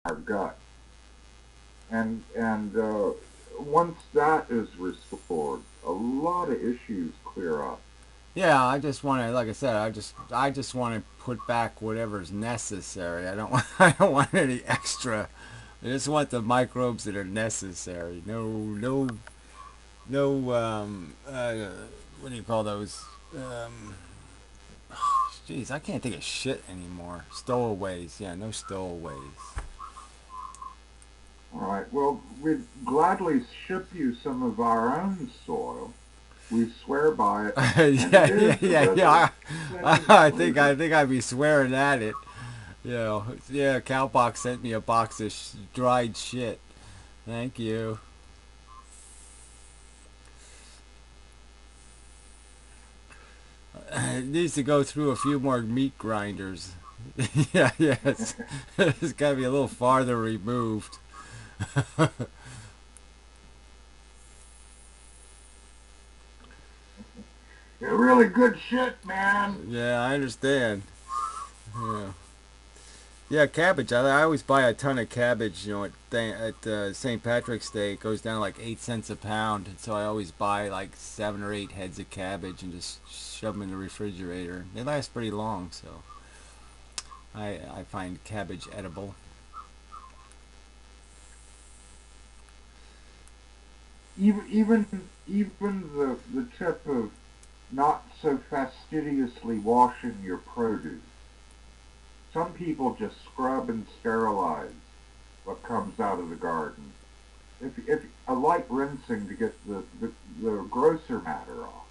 our gut. And once that is restored, a lot of issues clear up. Yeah, I just want to, like I said, I just want to put back whatever's necessary. I don't want, I don't want any extra. I just want the microbes that are necessary. No, no, no. What do you call those? Um, Jeez, I can't think of shit anymore. Stowaways. Yeah, no stowaways. All right. Well, we'd gladly ship you some of our own soil. We swear by it, and it Yeah, yeah, is the yeah, resident yeah. I think I'd be swearing at it. You know, yeah. Cowbox sent me a box of dried shit. Thank you. It needs to go through a few more meat grinders. Yeah, yeah. It's got to be a little farther removed. really good shit, man. Yeah, I understand. Yeah. Yeah, cabbage. I always buy a ton of cabbage. You know, at St. Patrick's Day, it goes down like 8 cents a pound. And so I always buy like 7 or 8 heads of cabbage and just shove them in the refrigerator. They last pretty long, so I find cabbage edible. Even the tip of not so fastidiously washing your produce. Some people just scrub and sterilize what comes out of the garden. If a light rinsing to get the grosser matter off,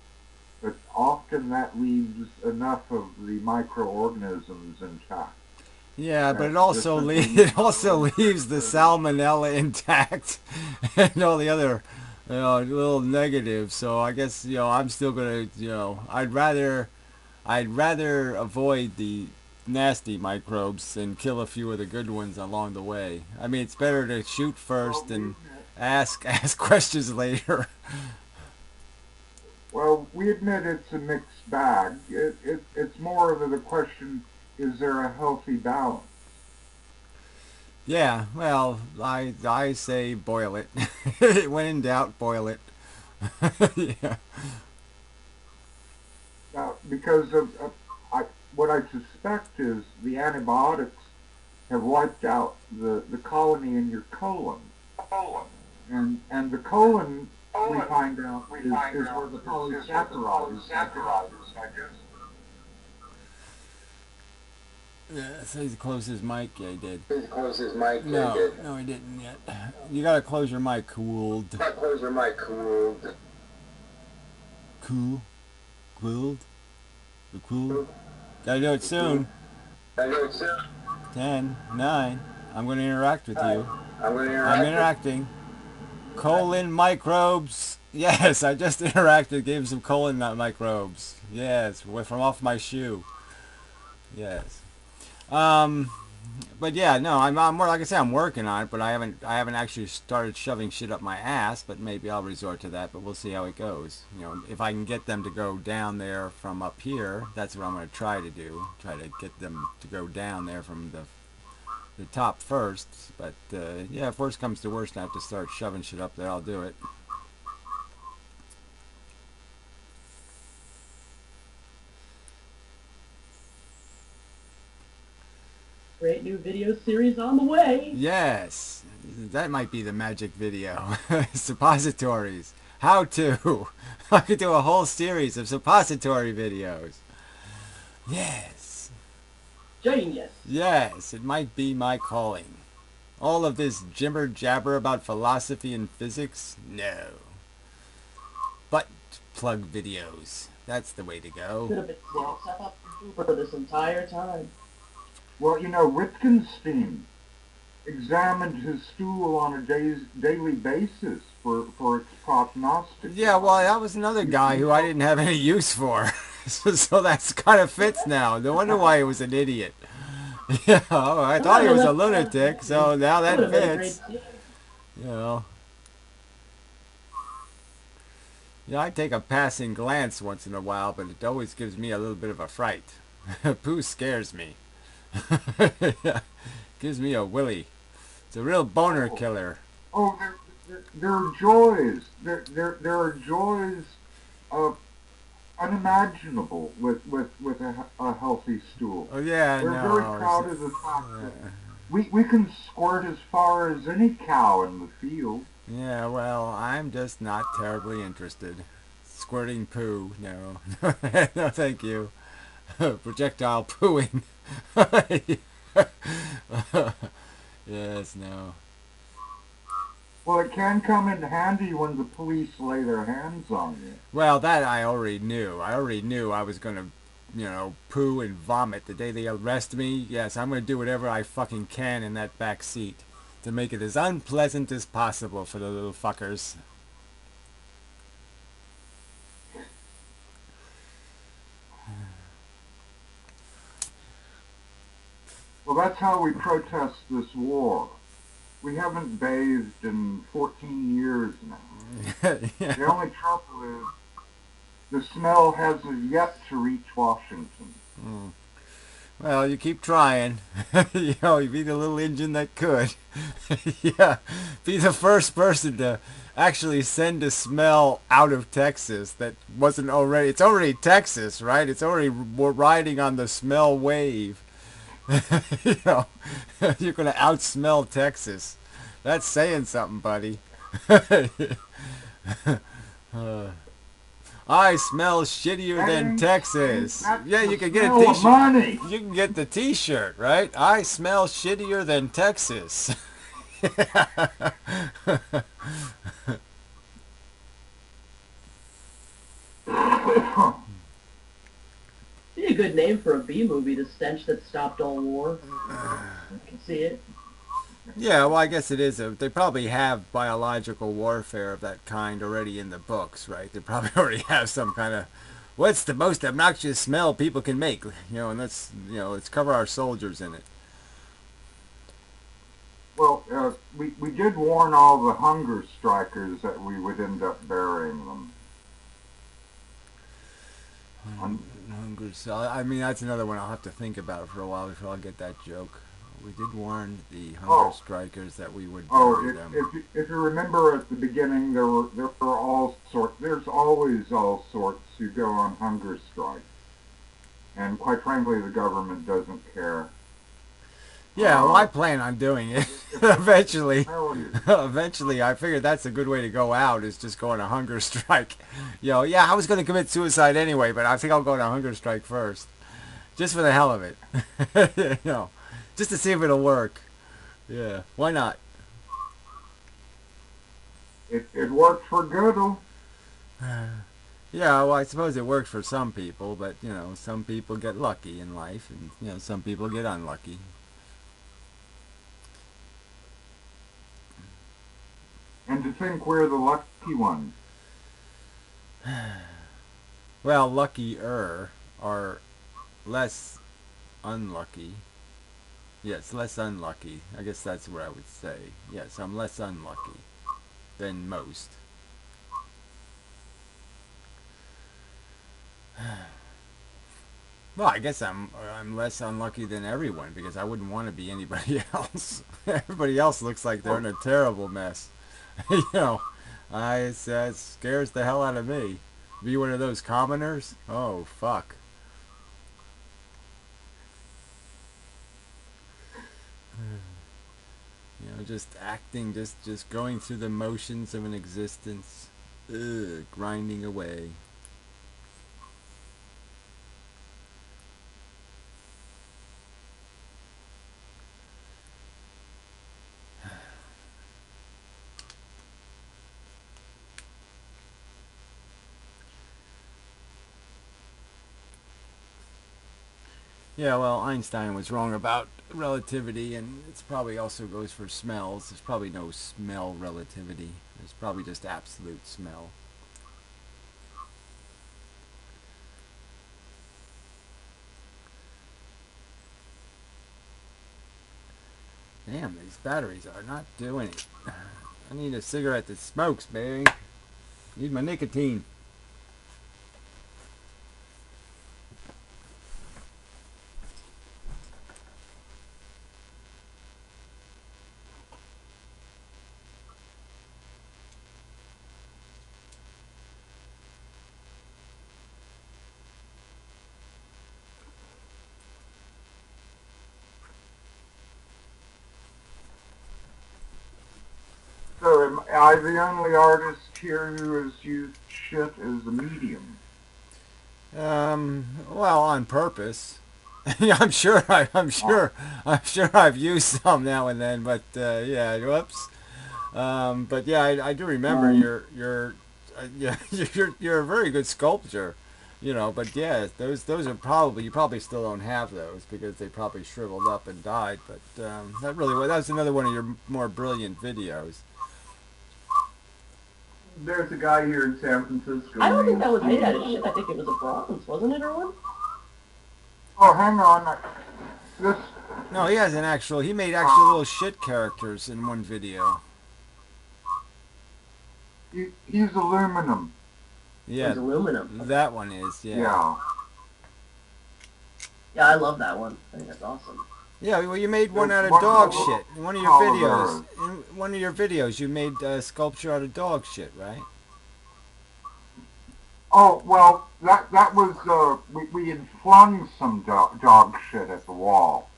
but often that leaves enough of the microorganisms intact Yeah, but that it just also simply need it a also little leaves the serving. salmonella intact and all the other little negatives. So I guess I'm still gonna I'd rather avoid the nasty microbes and kill a few of the good ones along the way. I mean, it's better to shoot Well, first we and admit, ask questions later. we admit it's a mixed bag. It's more of the question: is there a healthy balance? Yeah, well, I say boil it. When in doubt, boil it. Yeah. Because what I suspect is the antibiotics have wiped out the colony in your colon, and the colon we find out is where the polysaccharides digest. Yeah, so he's closed his mic. Yeah, he did. Please close his mic. No, no, he didn't yet. You gotta close your mic, cooled. Close your mic, cool. Cool, cooled, the cool. Gotta do it soon. I know it's 10, 9. I'm gonna interact with you. I'm going to I'm interact with. interacting. Colon microbes. Yes, I just interacted. Gave him some colon microbes. Yes, from off my shoe. Yes. Um, but yeah, no, I'm more like I say, I'm working on it, but I haven't actually started shoving shit up my ass. But maybe I'll resort to that. But we'll see how it goes. If I can get them to go down there from up here, that's what I'm going to try to do. Try to get them to go down there from the top first. But yeah, if worst comes to worst, I have to start shoving shit up there. I'll do it. Great new video series on the way. Yes, that might be the magic video. Suppositories. How to. I could do a whole series of suppository videos. Yes. Genius. Yes, it might be my calling. All of this jibber jabber about philosophy and physics? No. But plug videos. That's the way to go. Could have been set up for this entire time. Well, Wittgenstein examined his stool on a daily basis for its prognostics. Yeah, well, that was another guy who I didn't have any use for. So that's kind of fits now. No wonder why he was an idiot. Yeah, I thought he was a lunatic, so now That that would have been a great fits. scene. You know. Yeah, I take a passing glance once in a while, but it always gives me a little bit of a fright. Pooh scares me. Yeah, gives me a willy. It's a real boner killer. Oh, there are joys. There are joys uh, unimaginable with a healthy stool. Oh yeah, We're very no. proud of the fact that we can squirt as far as any cow in the field. Yeah, well, I'm just not terribly interested. Squirting poo, no. No, thank you. Projectile pooing. Yes, no. Well, it can come in handy when the police lay their hands on you. Well, that I already knew. I already knew I was gonna, poo and vomit the day they arrest me. Yes, I'm gonna do whatever I fucking can in that back seat to make it as unpleasant as possible for the little fuckers. Well, that's how we protest this war. We haven't bathed in 14 years now. Yeah. The only trouble is the smell hasn't yet to reach Washington. Mm. Well, you keep trying. You be the little engine that could. Yeah, be the first person to actually send a smell out of Texas that wasn't already. It's already Texas, right? It's already riding on the smell wave. you know, you're gonna outsmell Texas. That's saying something, buddy. uh, I smell shittier than Texas. Yeah, you can get a t-shirt. Money. You can get the t-shirt, right? I smell shittier than Texas. Be a good name for a B movie, The Stench That Stopped All War. I can see it. Yeah, well, I guess it is. They probably have biological warfare of that kind already in the books, right? They probably already have some kind of, what's the most obnoxious smell people can make? And let's cover our soldiers in it. Well, we did warn all the hunger strikers that we would end up burying them. Hunger. So I mean, that's another one I'll have to think about for a while before I get that joke. We did warn the hunger strikers that we would bury them. If you remember at the beginning, there were all sorts. There's always all sorts who go on hunger strike, and quite frankly, the government doesn't care. Yeah, well, I plan on doing it eventually. Eventually, I figured that's a good way to go out, is just go on a hunger strike. Yeah, I was going to commit suicide anyway, but I think I'll go on a hunger strike first. Just for the hell of it. Just to see if it'll work. Yeah, why not? It worked for Goodell. Yeah, well, I suppose it worked for some people, but, some people get lucky in life, and, some people get unlucky. And to think we're the lucky ones. Well, luckier are less unlucky. Yes, less unlucky. I guess that's what I would say. Yes, I'm less unlucky than most. Well, I guess I'm less unlucky than everyone, because I wouldn't want to be anybody else. Everybody else looks like they're in a terrible mess. It scares the hell out of me. Be one of those commoners? Oh, fuck. Just acting, just going through the motions of an existence. Ugh, grinding away. Yeah, well, Einstein was wrong about relativity, and it probably also goes for smells. There's probably no smell relativity. There's probably just absolute smell. Damn, these batteries are not doing it. I need a cigarette that smokes, baby. Need my nicotine. am I the only artist here who has used shit as a medium? Well, on purpose. I'm sure. I'm sure I've used some now and then. But yeah, whoops. But yeah, I do remember yeah, you're a very good sculptor. You know, but yeah, those are probably you probably still don't have those because they probably shriveled up and died. But that was another one of your more brilliant videos. There's a guy here in San Francisco. I don't think that was made out of shit. I think it was a bronze, wasn't it, Erwin? Oh, hang on. This No, he has an actual. He made actual little shit characters in one video. he's aluminum. Yeah, It's aluminum. that one is. Yeah. Yeah. Yeah, I love that one. I think that's awesome. Yeah, well, you made one There's out of one dog little shit. In one of your Colorado. videos, in one of your videos, you made a sculpture out of dog shit, right? Oh, well, that was, we had flung some dog shit at the wall.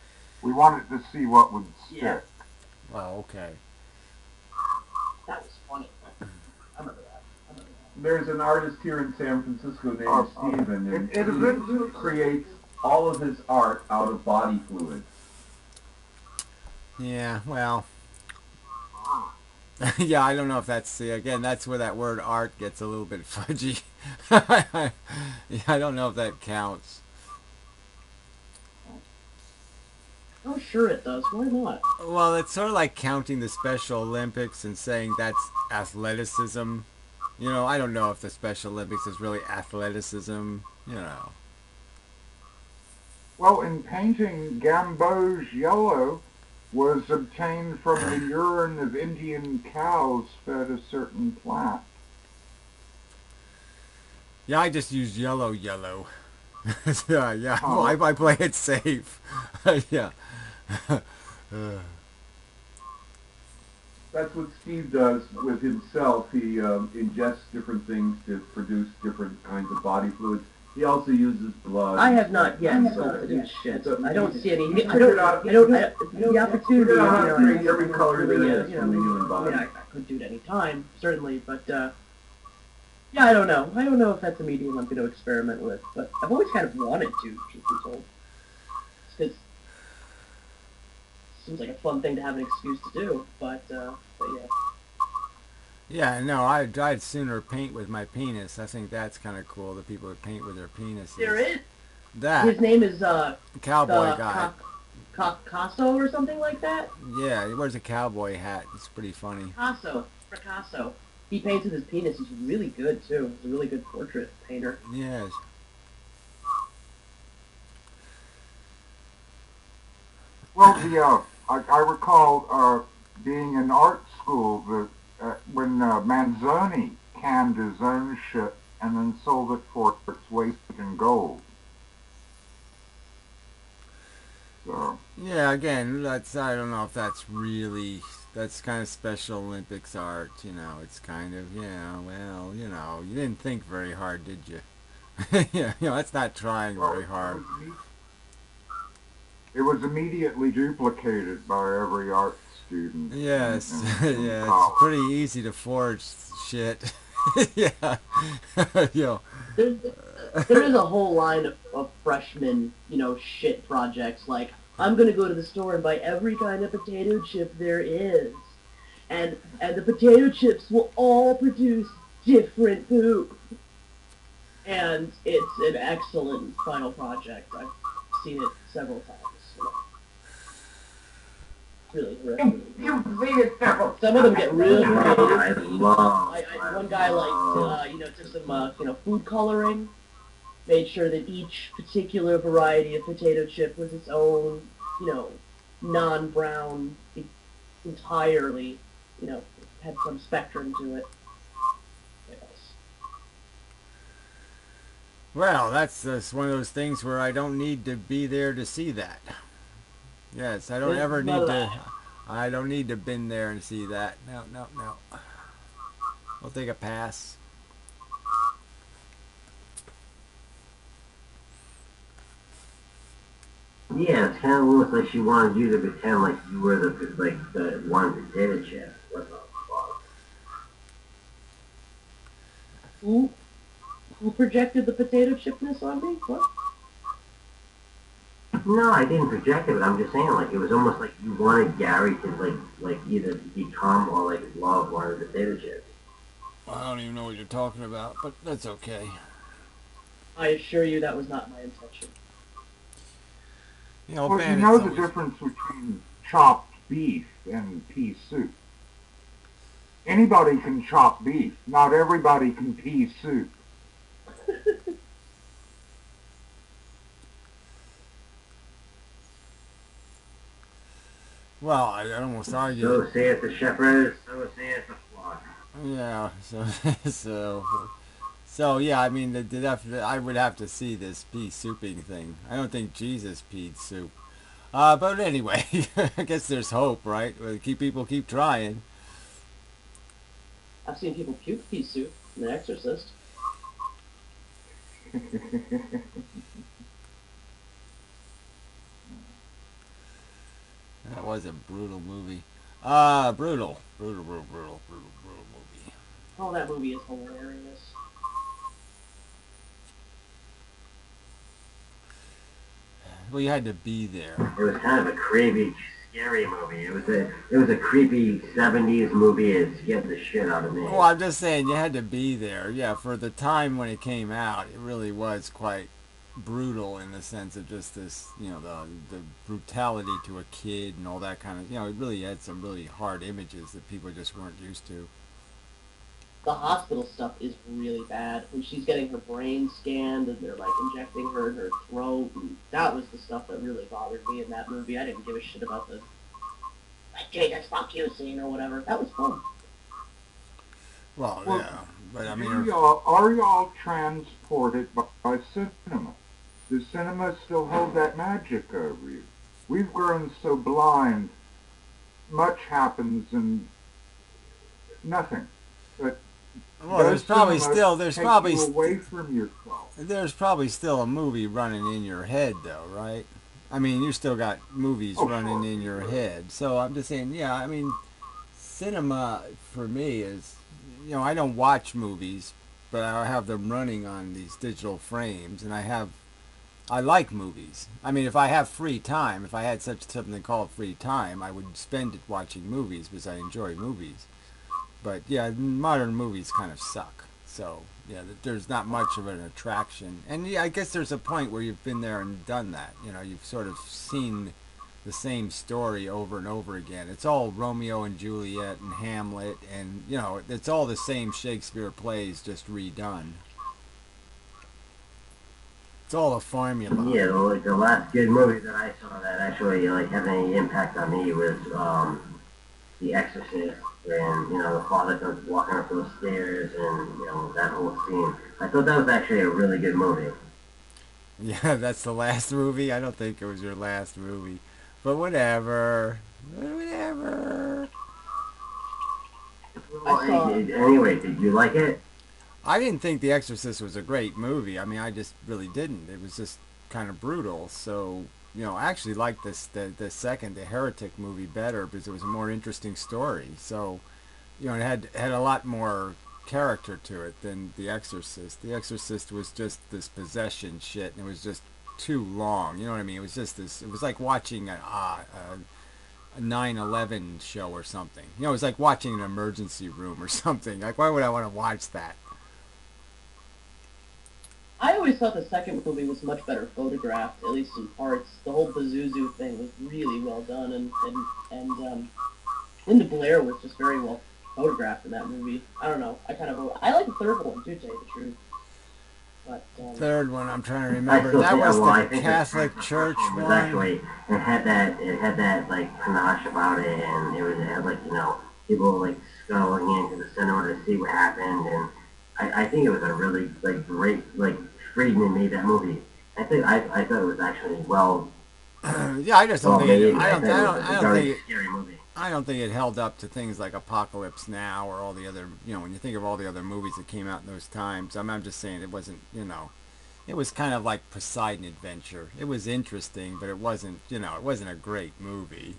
We wanted to see what would stick. Yeah. Oh, okay. That was funny. I remember that. There's an artist here in San Francisco named Steven, and it eventually he creates all of his art out of body fluid. Yeah, well. Yeah, I don't know if that's, see, again, that's where that word art gets a little bit fudgy. Yeah, I don't know if that counts. Oh, sure it does. Why not? Well, it's sort of like counting the Special Olympics and saying that's athleticism. You know, I don't know if the Special Olympics is really athleticism, you know. Well, in painting, gamboge yellow was obtained from the urine of Indian cows fed a certain plant. Yeah, I just use yellow. Yeah. Oh. Well, I play it safe. Yeah. That's what Steve does with himself. He ingests different things to produce different kinds of body fluids. He also uses blood. I have not yet So- sculpted in shit. so I don't see any. you I don't. figured out- The opportunity. figured out how to you know, create every color there really, is from the human body. I could do it any time, certainly, but yeah, I don't know. I don't know if that's a medium I'm going to experiment with, but I've always kind of wanted to, truth be told. Because it seems like a fun thing to have an excuse to do, but yeah. Yeah, no, I'd sooner paint with my penis. I think that's kind of cool, the people that paint with their penises. There is. That. His name is Cowboy guy. Picasso or something like that? Yeah, he wears a cowboy hat. It's pretty funny. Picasso. He paints with his penis. He's really good, too. He's a really good portrait painter. Yes. Well, I recall being in art school that when Manzoni canned his own shit and then sold it for its weight in gold. So. Yeah, again, I don't know if that's really, that's kind of Special Olympics art, you know, it's kind of, yeah, well, you know, you didn't think very hard, did you? Yeah, you know, that's not trying very hard. It was immediately duplicated by every art student. Yes, in yeah, college. it's pretty easy to forge shit. Yeah, you know. There is a whole line of freshmen, shit projects like, I'm going to go to the store and buy every kind of potato chip there is. And the potato chips will all produce different poop. And it's an excellent final project. I've seen it several times. Really terrific. You've seen it several. Some of them get really creative. love. One guy liked, took some, food coloring, made sure that each particular variety of potato chip was its own, non-brown, entirely, had some spectrum to it. Yes. Well, that's one of those things where I don't need to be there to see that. Yes, I don't ever need to. I don't need to been there and see that. No. I'll take a pass. Yeah, it kind of looks like she wanted you to pretend like you were the one potato chip. What the fuck? Who who projected the potato chipness on me? What? No, I didn't project it, but I'm just saying, like, it was almost like you wanted Gary to, like either become or, like, love one of the potato chips. I don't even know what you're talking about, but that's okay. I assure you that was not my intention. You know, Well, you Bandit's know the always... difference between chopped beef and pea soup. Anybody can chop beef. Not everybody can pea soup. Well, I'd almost argue So that... saith the shepherd, so saith the flock. Yeah, so... So yeah, I mean, I would have to see this pea souping thing. I don't think Jesus peed soup. But anyway, I guess there's hope, right? People keep trying. I've seen people puke pea soup in The Exorcist. That was a brutal movie. Brutal movie. Oh, that movie is hilarious. Well, you had to be there. It was kind of a creepy, scary movie. It was a creepy '70s movie. It scared the shit out of me. Well, I'm just saying you had to be there. Yeah, for the time when it came out, it really was quite brutal in the sense of just this, the brutality to a kid and all that kind of, it really had some really hard images that people just weren't used to. The hospital stuff is really bad. When she's getting her brain scanned and they're like injecting her in her throat, and that was the stuff that really bothered me in that movie. I didn't give a shit about the like Jesus fuck you scene or whatever. That was fun. Well, Well, yeah, but I are mean, y'all transported by cinema? Does cinema still hold that magic over you? We've grown so blind. Much happens and nothing. But well, does cinema take you away from yourself? there's probably still a movie running in your head, though, right? I mean, you still got movies Oh, running sure. in your head. So I'm just saying, yeah, I mean, cinema for me is, I don't watch movies, but I have them running on these digital frames, and I like movies. I mean, if I have free time, if I had such something called free time, I would spend it watching movies because I enjoy movies. But yeah, modern movies kind of suck. So yeah, there's not much of an attraction. And yeah, I guess there's a point where you've been there and done that. You've sort of seen the same story over and over again. It's all Romeo and Juliet and Hamlet, and it's all the same Shakespeare plays just redone. It's all a formula. Yeah, the last good movie that I saw that actually had any impact on me was The Exorcist, and the father comes walking up those stairs, and that whole scene. I thought that was actually a really good movie. Yeah, that's the last movie. I don't think it was your last movie, but whatever. Whatever. Well, anyway, did you like it? I didn't think The Exorcist was a great movie. I mean, I just really didn't. It was just kind of brutal. So, I actually liked the second, the Heretic movie better because it was a more interesting story. So, it had a lot more character to it than The Exorcist. The Exorcist was just this possession shit, and it was just too long. You know what I mean? It was just this. It was like watching a 9/11 show or something. It was like watching an emergency room or something. Like, why would I want to watch that? I always thought the second movie was much better photographed, at least in parts. The whole Pazuzu thing was really well done, and Linda Blair was just very well photographed in that movie. I don't know. I like the third one too, to tell you the truth. But Third one, I'm trying to remember. That was the Catholic Church one. Actually, it had that like panache about it, and it had people like scuttling into the cinema to see what happened, and I think it was a really great Friedman made that movie. I thought it was actually well. Yeah, I just don't think made. I don't think it, Scary movie. I don't think it held up to things like Apocalypse Now or all the other, when you think of all the other movies that came out in those times. I'm just saying it wasn't, it was kind of like Poseidon Adventure. It was interesting, but it wasn't, it wasn't a great movie.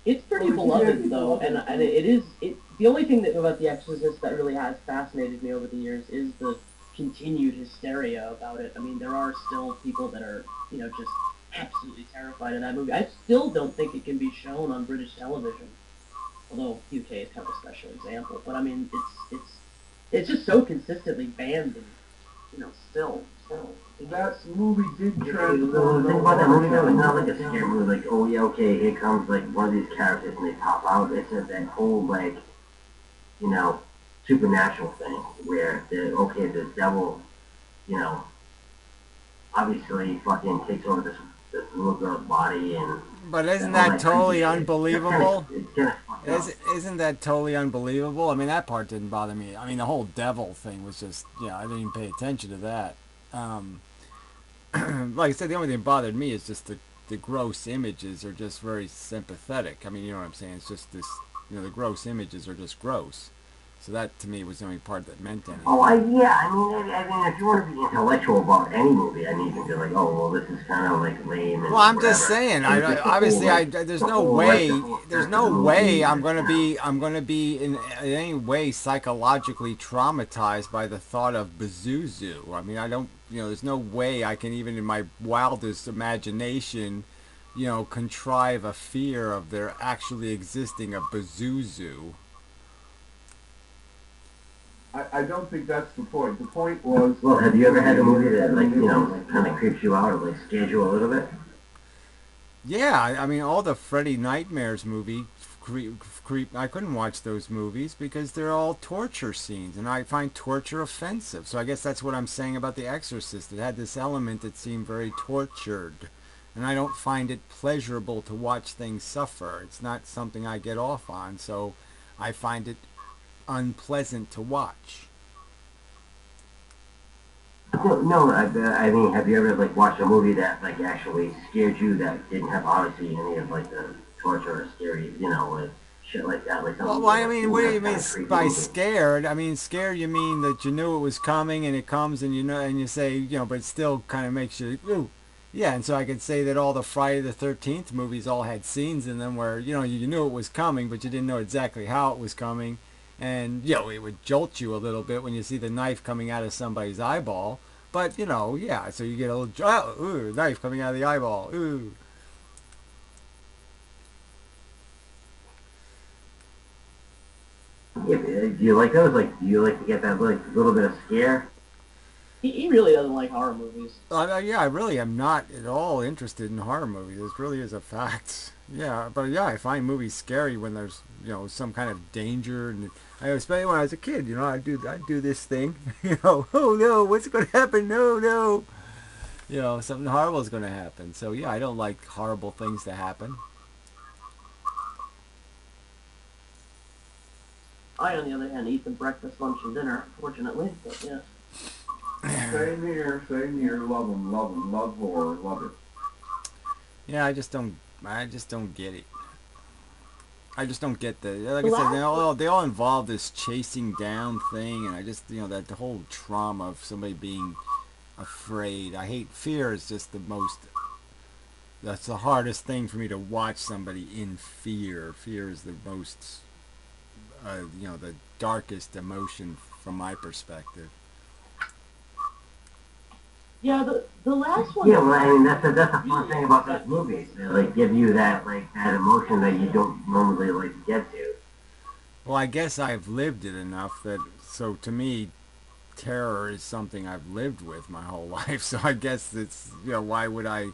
It's pretty beloved though, and it is it. The only thing that about The Exorcist that really has fascinated me over the years is the continued hysteria about it. I mean, there are still people that are just absolutely terrified of that movie. I still don't think it can be shown on British television, although UK is kind of a special example. But I mean, it's just so consistently banned, and still. That movie did The transform thing about that movie though, it's not like a scary movie, like, oh yeah, okay, here comes like one of these characters and they pop out. It's just that whole like, you know, supernatural thing where the devil, you know, obviously fucking takes over this little girl's body and But isn't all that that creepy totally shit. unbelievable? It's kind of fucked up. Isn't that totally unbelievable? I mean, that part didn't bother me. I mean, the whole devil thing was just, I didn't even pay attention to that. Um, like I said, the only thing that bothered me is just the gross images are just very sympathetic. I mean, you know what I'm saying? It's just this, the gross images are just gross. So that to me was the only part that meant anything. Oh, yeah, I mean, if you want to be intellectual about any movie, I mean, you can be like, oh, well, this is kind of like lame and Well, I'm whatever. just saying. And just the Obviously, whole, like, there's the no whole, way. like, the whole There's sense no of the way movie I'm is, gonna be. I'm gonna be in any way psychologically traumatized by the thought of Pazuzu. I mean, I don't. There's no way I can even in my wildest imagination, contrive a fear of there actually existing a Pazuzu. I don't think that's the point. The point was. Well, have you ever had a movie that, like, kind of creeps you out or, like, scares you a little bit? Yeah, I mean, all the Freddy Nightmares movie creep. I couldn't watch those movies because they're all torture scenes, and I find torture offensive. So I guess that's what I'm saying about The Exorcist. It had this element that seemed very tortured, and I don't find it pleasurable to watch things suffer. It's not something I get off on, so I find it unpleasant to watch. No, I mean, have you ever, like, watched a movie that, like, actually scared you that didn't have, obviously, any of, like, the torture or scary, like, shit like that? Like, Well, something I mean, what do you mean creepy by movie. scared? I mean, scared you mean that you knew it was coming and it comes and and you say, but it still kind of makes you, ooh. Yeah, and so I could say that all the Friday the 13th movies all had scenes in them where, you knew it was coming, but you didn't know exactly how it was coming. And, it would jolt you a little bit when you see the knife coming out of somebody's eyeball. But, yeah, so you get a little, ooh, knife coming out of the eyeball, ooh. Yeah, do you like those? Like, do you like to get that, like, little bit of scare? He really doesn't like horror movies. Yeah, I really am not at all interested in horror movies. This really is a fact. Yeah, but yeah, I find movies scary when there's some kind of danger, and especially when I was a kid. I'd do this thing. Oh no, what's going to happen? No, no. Something horrible is going to happen. So yeah, I don't like horrible things to happen. I, on the other hand, eat them breakfast, lunch, and dinner, fortunately, but yeah. Same here, same here. Love them, love horror, love it. Yeah, I just don't get it. I just don't get like I said, they all involve this chasing down thing, and I just, that the whole trauma of somebody being afraid. I hate fear is just that's the hardest thing for me to watch somebody in fear. Fear is the most, the darkest emotion from my perspective. Yeah, the last one. Yeah, well, I mean, that's the fun thing about those movies. They, like, give you that, like, that emotion that you don't normally, like, get to. Well, I guess I've lived it enough so to me, terror is something I've lived with my whole life. So I guess it's, why would I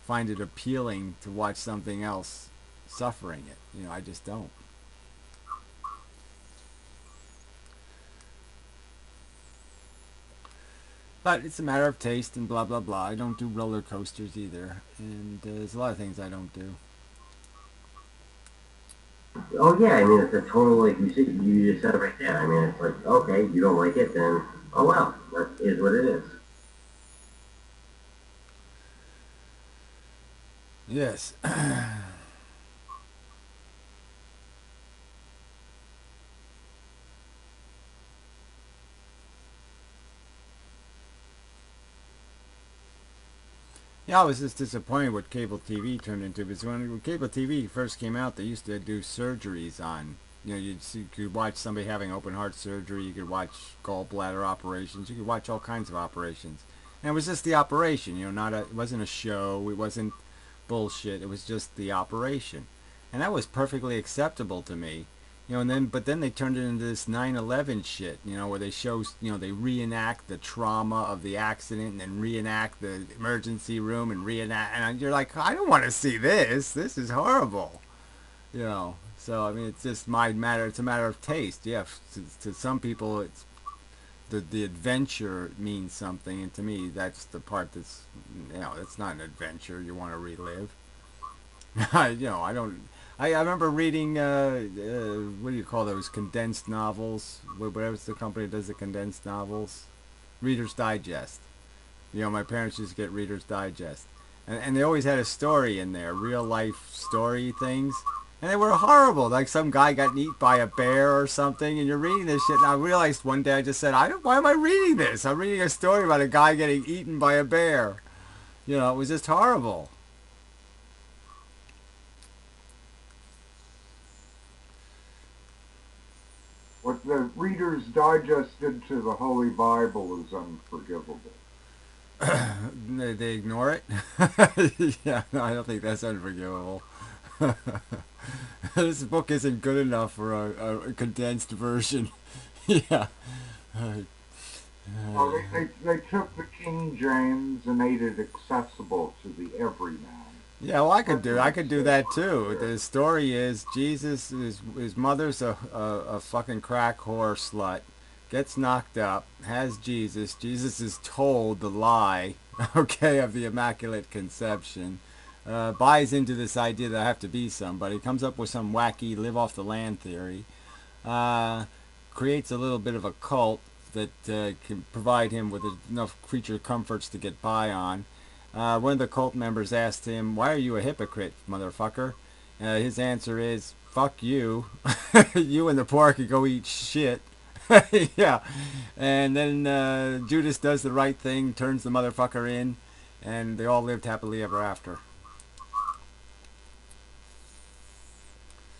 find it appealing to watch something else suffering it? I just don't. But it's a matter of taste and blah, blah, blah. I don't do roller coasters either. And there's a lot of things I don't do. Oh, yeah, I mean, it's a total, like, you just said it right there. I mean, it's like, okay, you don't like it, then, oh, well, that is what it is. Yes. Yeah, I was just disappointed what cable TV turned into, because when cable TV first came out, they used to do surgeries on. You could watch somebody having open heart surgery. You could watch gallbladder operations. You could watch all kinds of operations, and it was just the operation. It wasn't a show. It wasn't bullshit. It was just the operation, and that was perfectly acceptable to me. But then they turned it into this 9/11 shit, where they show, they reenact the trauma of the accident and then reenact the emergency room and reenact, and you're like, I don't want to see this. This is horrible, So I mean, it's just it's a matter of taste. Yeah, to some people, it's the adventure means something, and to me, that's the part that's, it's not an adventure you want to relive. I don't. I remember reading, what do you call those, condensed novels? Whatever's the company that does the condensed novels? Reader's Digest. My parents used to get Reader's Digest. And they always had a story in there, real life story things. And they were horrible. Like some guy got eaten by a bear or something, and you're reading this shit. And I realized one day, I just said, why am I reading this? I'm reading a story about a guy getting eaten by a bear. It was just horrible. What the Reader's Digest did to the Holy Bible is unforgivable. They ignore it? Yeah, no, I don't think that's unforgivable. This book isn't good enough for a condensed version. Yeah. Well, they took the King James and made it accessible to the everyman. Yeah, well, I could do that too. The story is Jesus, his mother's a fucking crack whore slut, gets knocked up, has Jesus. Jesus is told the lie, okay, of the Immaculate Conception. Buys into this idea that I have to be somebody. Comes up with some wacky live off the land theory. Creates a little bit of a cult that can provide him with enough creature comforts to get by on. One of the cult members asked him, "Why are you a hypocrite, motherfucker?" His answer is, "Fuck you. You and the poor can go eat shit." Yeah. And then Judas does the right thing, turns the motherfucker in, and they all lived happily ever after.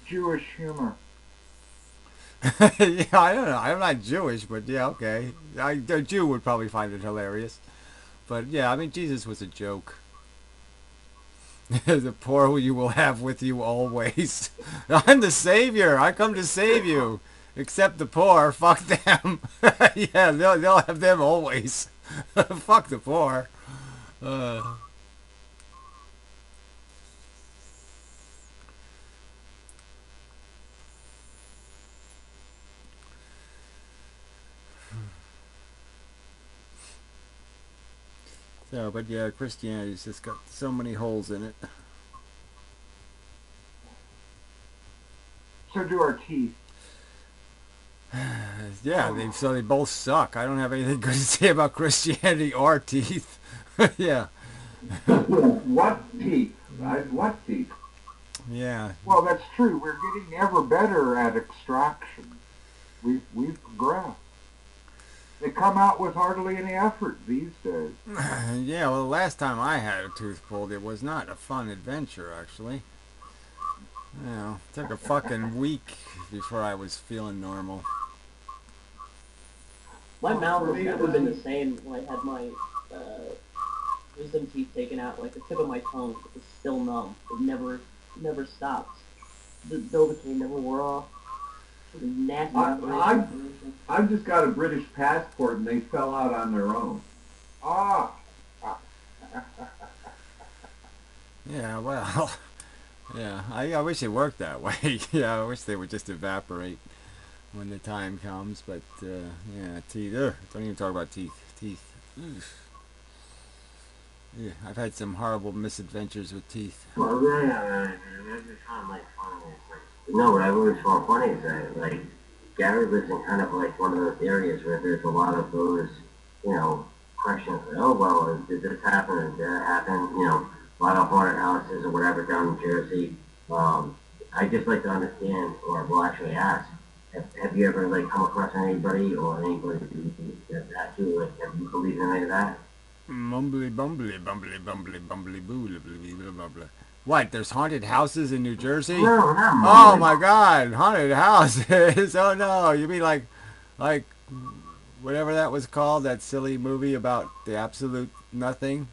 Jewish humor. Yeah, I don't know. I'm not Jewish, but yeah, okay. A Jew would probably find it hilarious. But yeah, I mean, Jesus was a joke. The poor you will have with you always. I'm the savior. I come to save you. Except the poor. Fuck them. Yeah, they'll have them always. Fuck the poor. So, but yeah, Christianity's just got so many holes in it. So do our teeth. Yeah, they both suck. I don't have anything good to say about Christianity or teeth. Yeah. What teeth? What teeth? Yeah. Well, that's true. We're getting ever better at extraction. We've progressed. They come out with hardly any effort these days. Yeah, well, the last time I had a tooth pulled, it was not a fun adventure, actually. It took a fucking week before I was feeling normal. My mouth has never been the same when I had my wisdom teeth taken out. Like the tip of my tongue was still numb. It never stopped. The Novocaine never wore off. It was nasty. I've just got a British passport and they fell out on their own. Ah! Yeah, well, yeah, I wish it worked that way. Yeah, I wish they would just evaporate when the time comes. But yeah, teeth. Don't even talk about teeth. Teeth. Yeah, I've had some horrible misadventures with teeth. Well, yeah, I just found like funny. No, what I always found funny is that like Gary lives in kind of like one of those areas where there's a lot of those, questions. Oh well, did this happen? Did that happen? A lot of haunted houses or whatever down in Jersey. I just like to understand, or will actually ask, have you ever like come across anybody or anybody that you like? Have you believed in any of that? Mumbly bumbly bumbly bumbly bumbly boo blah blah blah. What? There's haunted houses in New Jersey? No, not Oh mumbling. my God, haunted houses! Oh no, you mean like whatever that was called, that silly movie about the absolute nothing,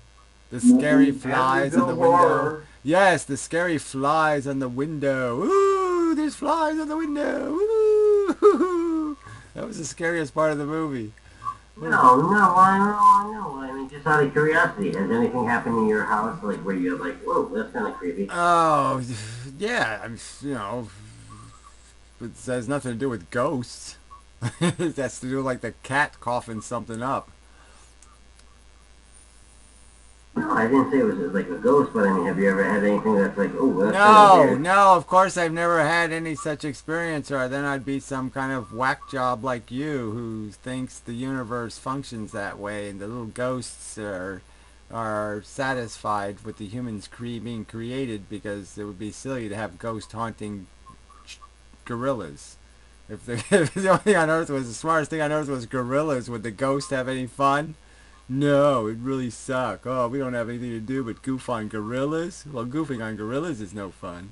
the scary flies on the Amityville window. Horror. Yes, the scary flies on the window. Ooh, there's flies on the window. Ooh, that was the scariest part of the movie. No, no. I mean, just out of curiosity, has anything happened in your house, like where you're like, whoa, that's kind of creepy? Oh, yeah, you know, it has nothing to do with ghosts. It has to do with like the cat coughing something up. No, I didn't say it was like a ghost, but I mean, have you ever had anything that's like, oh, that's kind of No, weird? no, of course I've never had any such experience, or then I'd be some kind of whack job like you who thinks the universe functions that way and the little ghosts are satisfied with the humans being created because it would be silly to have ghost haunting gorillas. If if the only thing on earth was the smartest thing on earth was gorillas, would the ghost have any fun? No, it really suck. Oh, we don't have anything to do but goof on gorillas? Well, goofing on gorillas is no fun.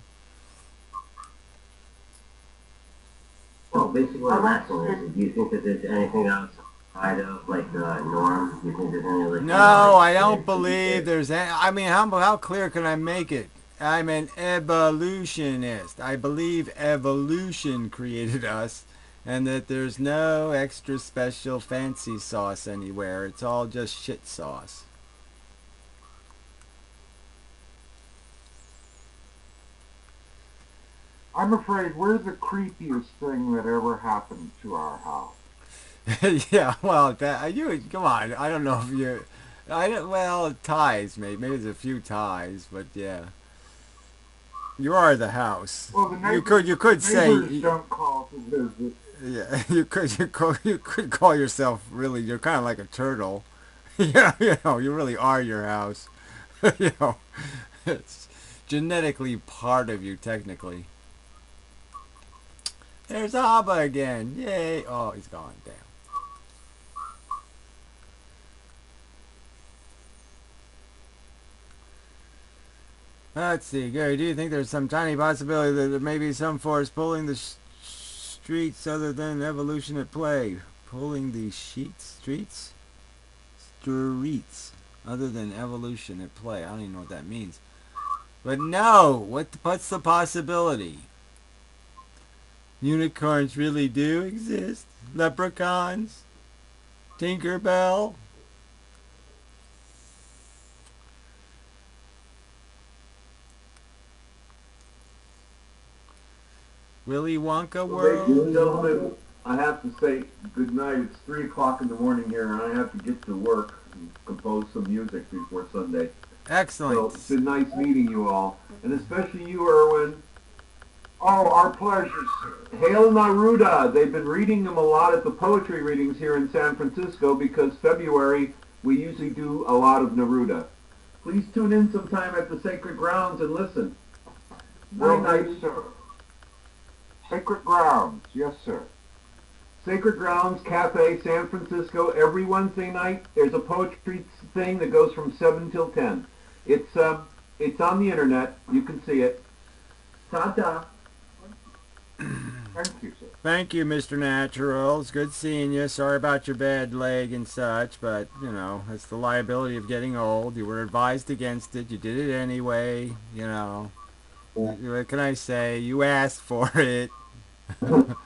Well, basically what I'm asking is, do you think that there's anything outside of like the norm? Do you think there's any like No, I weird don't creepy believe shit? there's any. I mean, how clear can I make it? I'm an evolutionist. I believe evolution created us and that there's no extra special fancy sauce anywhere. It's all just shit sauce. I'm afraid we're the creepiest thing that ever happened to our house. Yeah, well, you come on. I don't know if you. I don't. Well, ties maybe there's a few ties, but yeah, you are the house. Well, the You could neighbors say don't call to visit. yeah. You could call yourself really. You're kind of like a turtle. You really are your house. you know, it's genetically part of you technically. There's Abba again. Yay! Oh, he's gone. Damn. Let's see, Gary, do you think there's some tiny possibility that there may be some force pulling the streets other than evolution at play? Pulling the streets? Streets other than evolution at play. I don't even know what that means. But no! What's the possibility? Unicorns really do exist? Leprechauns? Tinkerbell? Willy Wonka Ladies and world? gentlemen, I have to say good night. It's 3 o'clock in the morning here, and I have to get to work and compose some music before Sunday. So Excellent. it's been nice meeting you all, and especially you, Erwin. Oh, our pleasure, sir. Hail Neruda! They've been reading them a lot at the poetry readings here in San Francisco because February we usually do a lot of Neruda. Please tune in sometime at the Sacred Grounds and listen. Well, Night, night, sir. Sacred grounds, yes, sir. Sacred Grounds Cafe, San Francisco. Every Wednesday night, there's a poetry thing that goes from 7 till 10. It's on the internet. You can see it. Ta-ta. Thank you, sir. Thank you, Mr. Natural. It's good seeing you. Sorry about your bad leg and such, but, it's the liability of getting old. You were advised against it. You did it anyway. What can I say? You asked for it. Have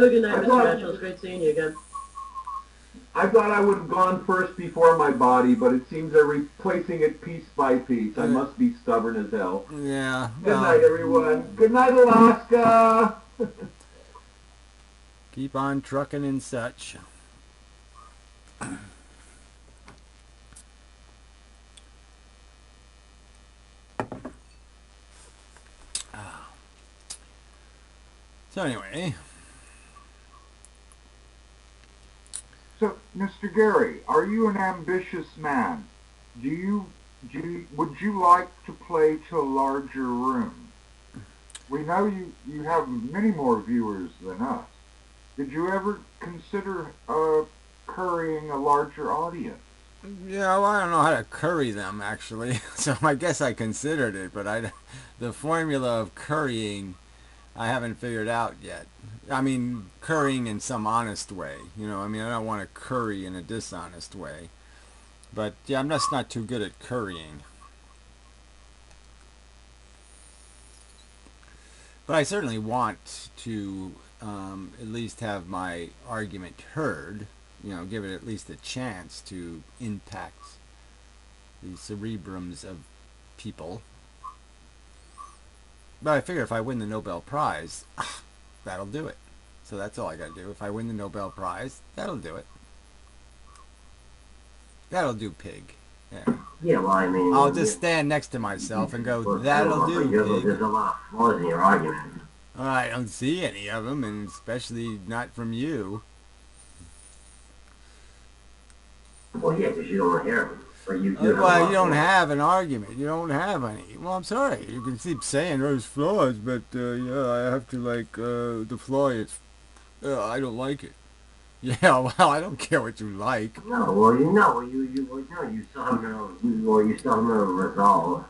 a good night, I Mr. thought- Natural. It's great seeing you again. I thought I would have gone first before my body, but it seems they're replacing it piece by piece. I must be stubborn as hell. Yeah. Good well, night, everyone. Good night, Alaska. Keep on trucking and such. So anyway, So, Mr. Gary, are you an ambitious man? Would you like to play to a larger room? We know you have many more viewers than us. Did you ever consider currying a larger audience? Yeah, well, I don't know how to curry them actually, so I guess I considered it, but the formula of currying I haven't figured out yet. I mean, currying in some honest way, you know. I mean, I don't want to curry in a dishonest way, but yeah, I'm just not too good at currying. But I certainly want to at least have my argument heard. You know, give it at least a chance to impact the cerebrums of people. But I figure if I win the Nobel Prize, that'll do it. So that's all I gotta do. If I win the Nobel Prize, that'll do it. That'll do, pig. Yeah. Yeah, well, I mean, I'll just stand next to myself and go, well, that'll but do, pig. there's a lot of flaws in your argument. I don't see any of them, and especially not from you. Well, yeah, because you don't want to hear them. But you do have a Well, lot you don't of flaws. have an argument. You don't have any. Well, I'm sorry. You can keep saying there's flaws, but yeah, I have to like deploy it. I don't like it. Yeah, well, I don't care what you like. No, well, you know, you still haven't you still haven't resolved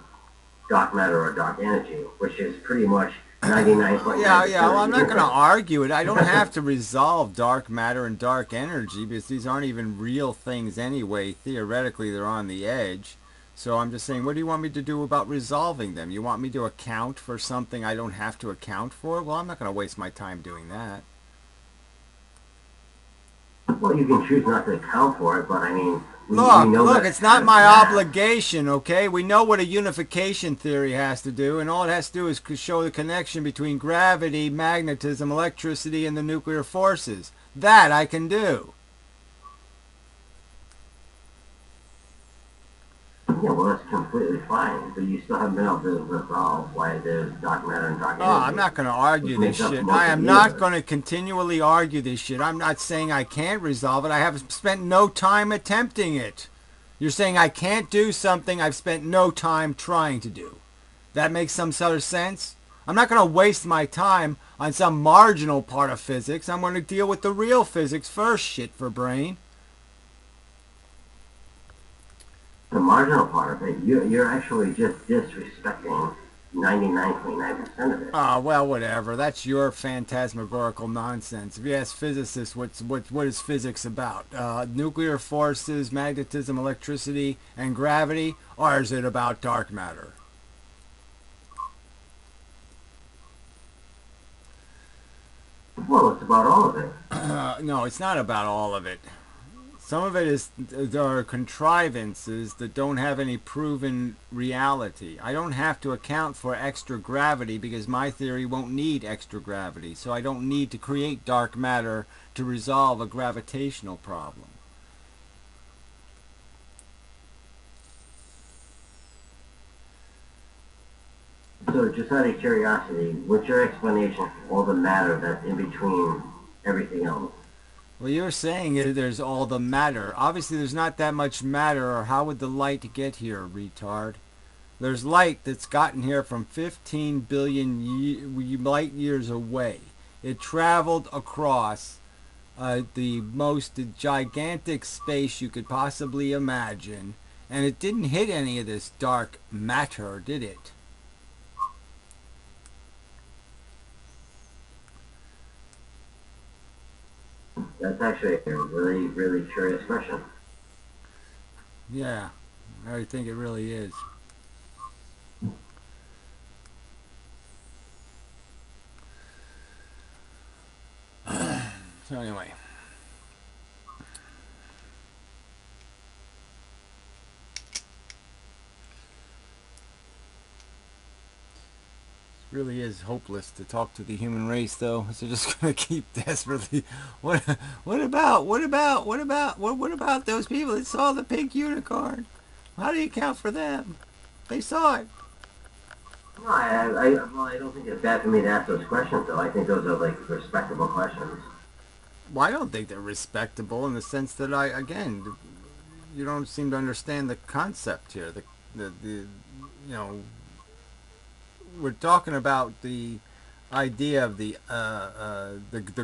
dark matter or dark energy, which is pretty much 99.9%. Yeah. Well, I'm not going to argue it. I don't have to resolve dark matter and dark energy because these aren't even real things anyway. Theoretically, they're on the edge. So I'm just saying, what do you want me to do about resolving them? You want me to account for something I don't have to account for? Well, I'm not going to waste my time doing that. Well, you can choose not to account for it, but I mean, we know Look, that it's not my that- obligation, okay? We know what a unification theory has to do, and all it has to do is show the connection between gravity, magnetism, electricity, and the nuclear forces. That I can do. Yeah, well, that's completely fine, but you still haven't been able to resolve why there's dark matter and dark energy. Oh, I'm not going to argue Which this makes up shit. most I of am the not universe. going to continually argue this shit. I'm not saying I can't resolve it. I have spent no time attempting it. You're saying I can't do something I've spent no time trying to do. That makes some sort of sense? I'm not going to waste my time on some marginal part of physics. I'm going to deal with the real physics first, shit for brain. The marginal part of it, you're actually just disrespecting 99.9% of it. Well, whatever. That's your phantasmagorical nonsense. If you ask physicists, what is physics about? Nuclear forces, magnetism, electricity, and gravity? Or is it about dark matter? Well, it's about all of it. No, it's not about all of it. Some of it is there are contrivances that don't have any proven reality. I don't have to account for extra gravity because my theory won't need extra gravity. So I don't need to create dark matter to resolve a gravitational problem. So, just out of curiosity, what's your explanation for all the matter that's in between everything else? Well, you're saying there's all the matter. Obviously, there's not that much matter, or how would the light get here, retard? There's light that's gotten here from 15 billion light years away. It traveled across the most gigantic space you could possibly imagine, and it didn't hit any of this dark matter, did it? That's actually a really, really curious question. Yeah, I think it really is. So anyway. Really is hopeless to talk to the human race, though. So they're just gonna keep desperately. What about those people that saw the pink unicorn? How do you account for them? They saw it. No, well, I don't think it's bad for me to ask those questions, though. I think those are, like, respectable questions. Well, I don't think they're respectable in the sense that you don't seem to understand the concept here. We're talking about the idea of the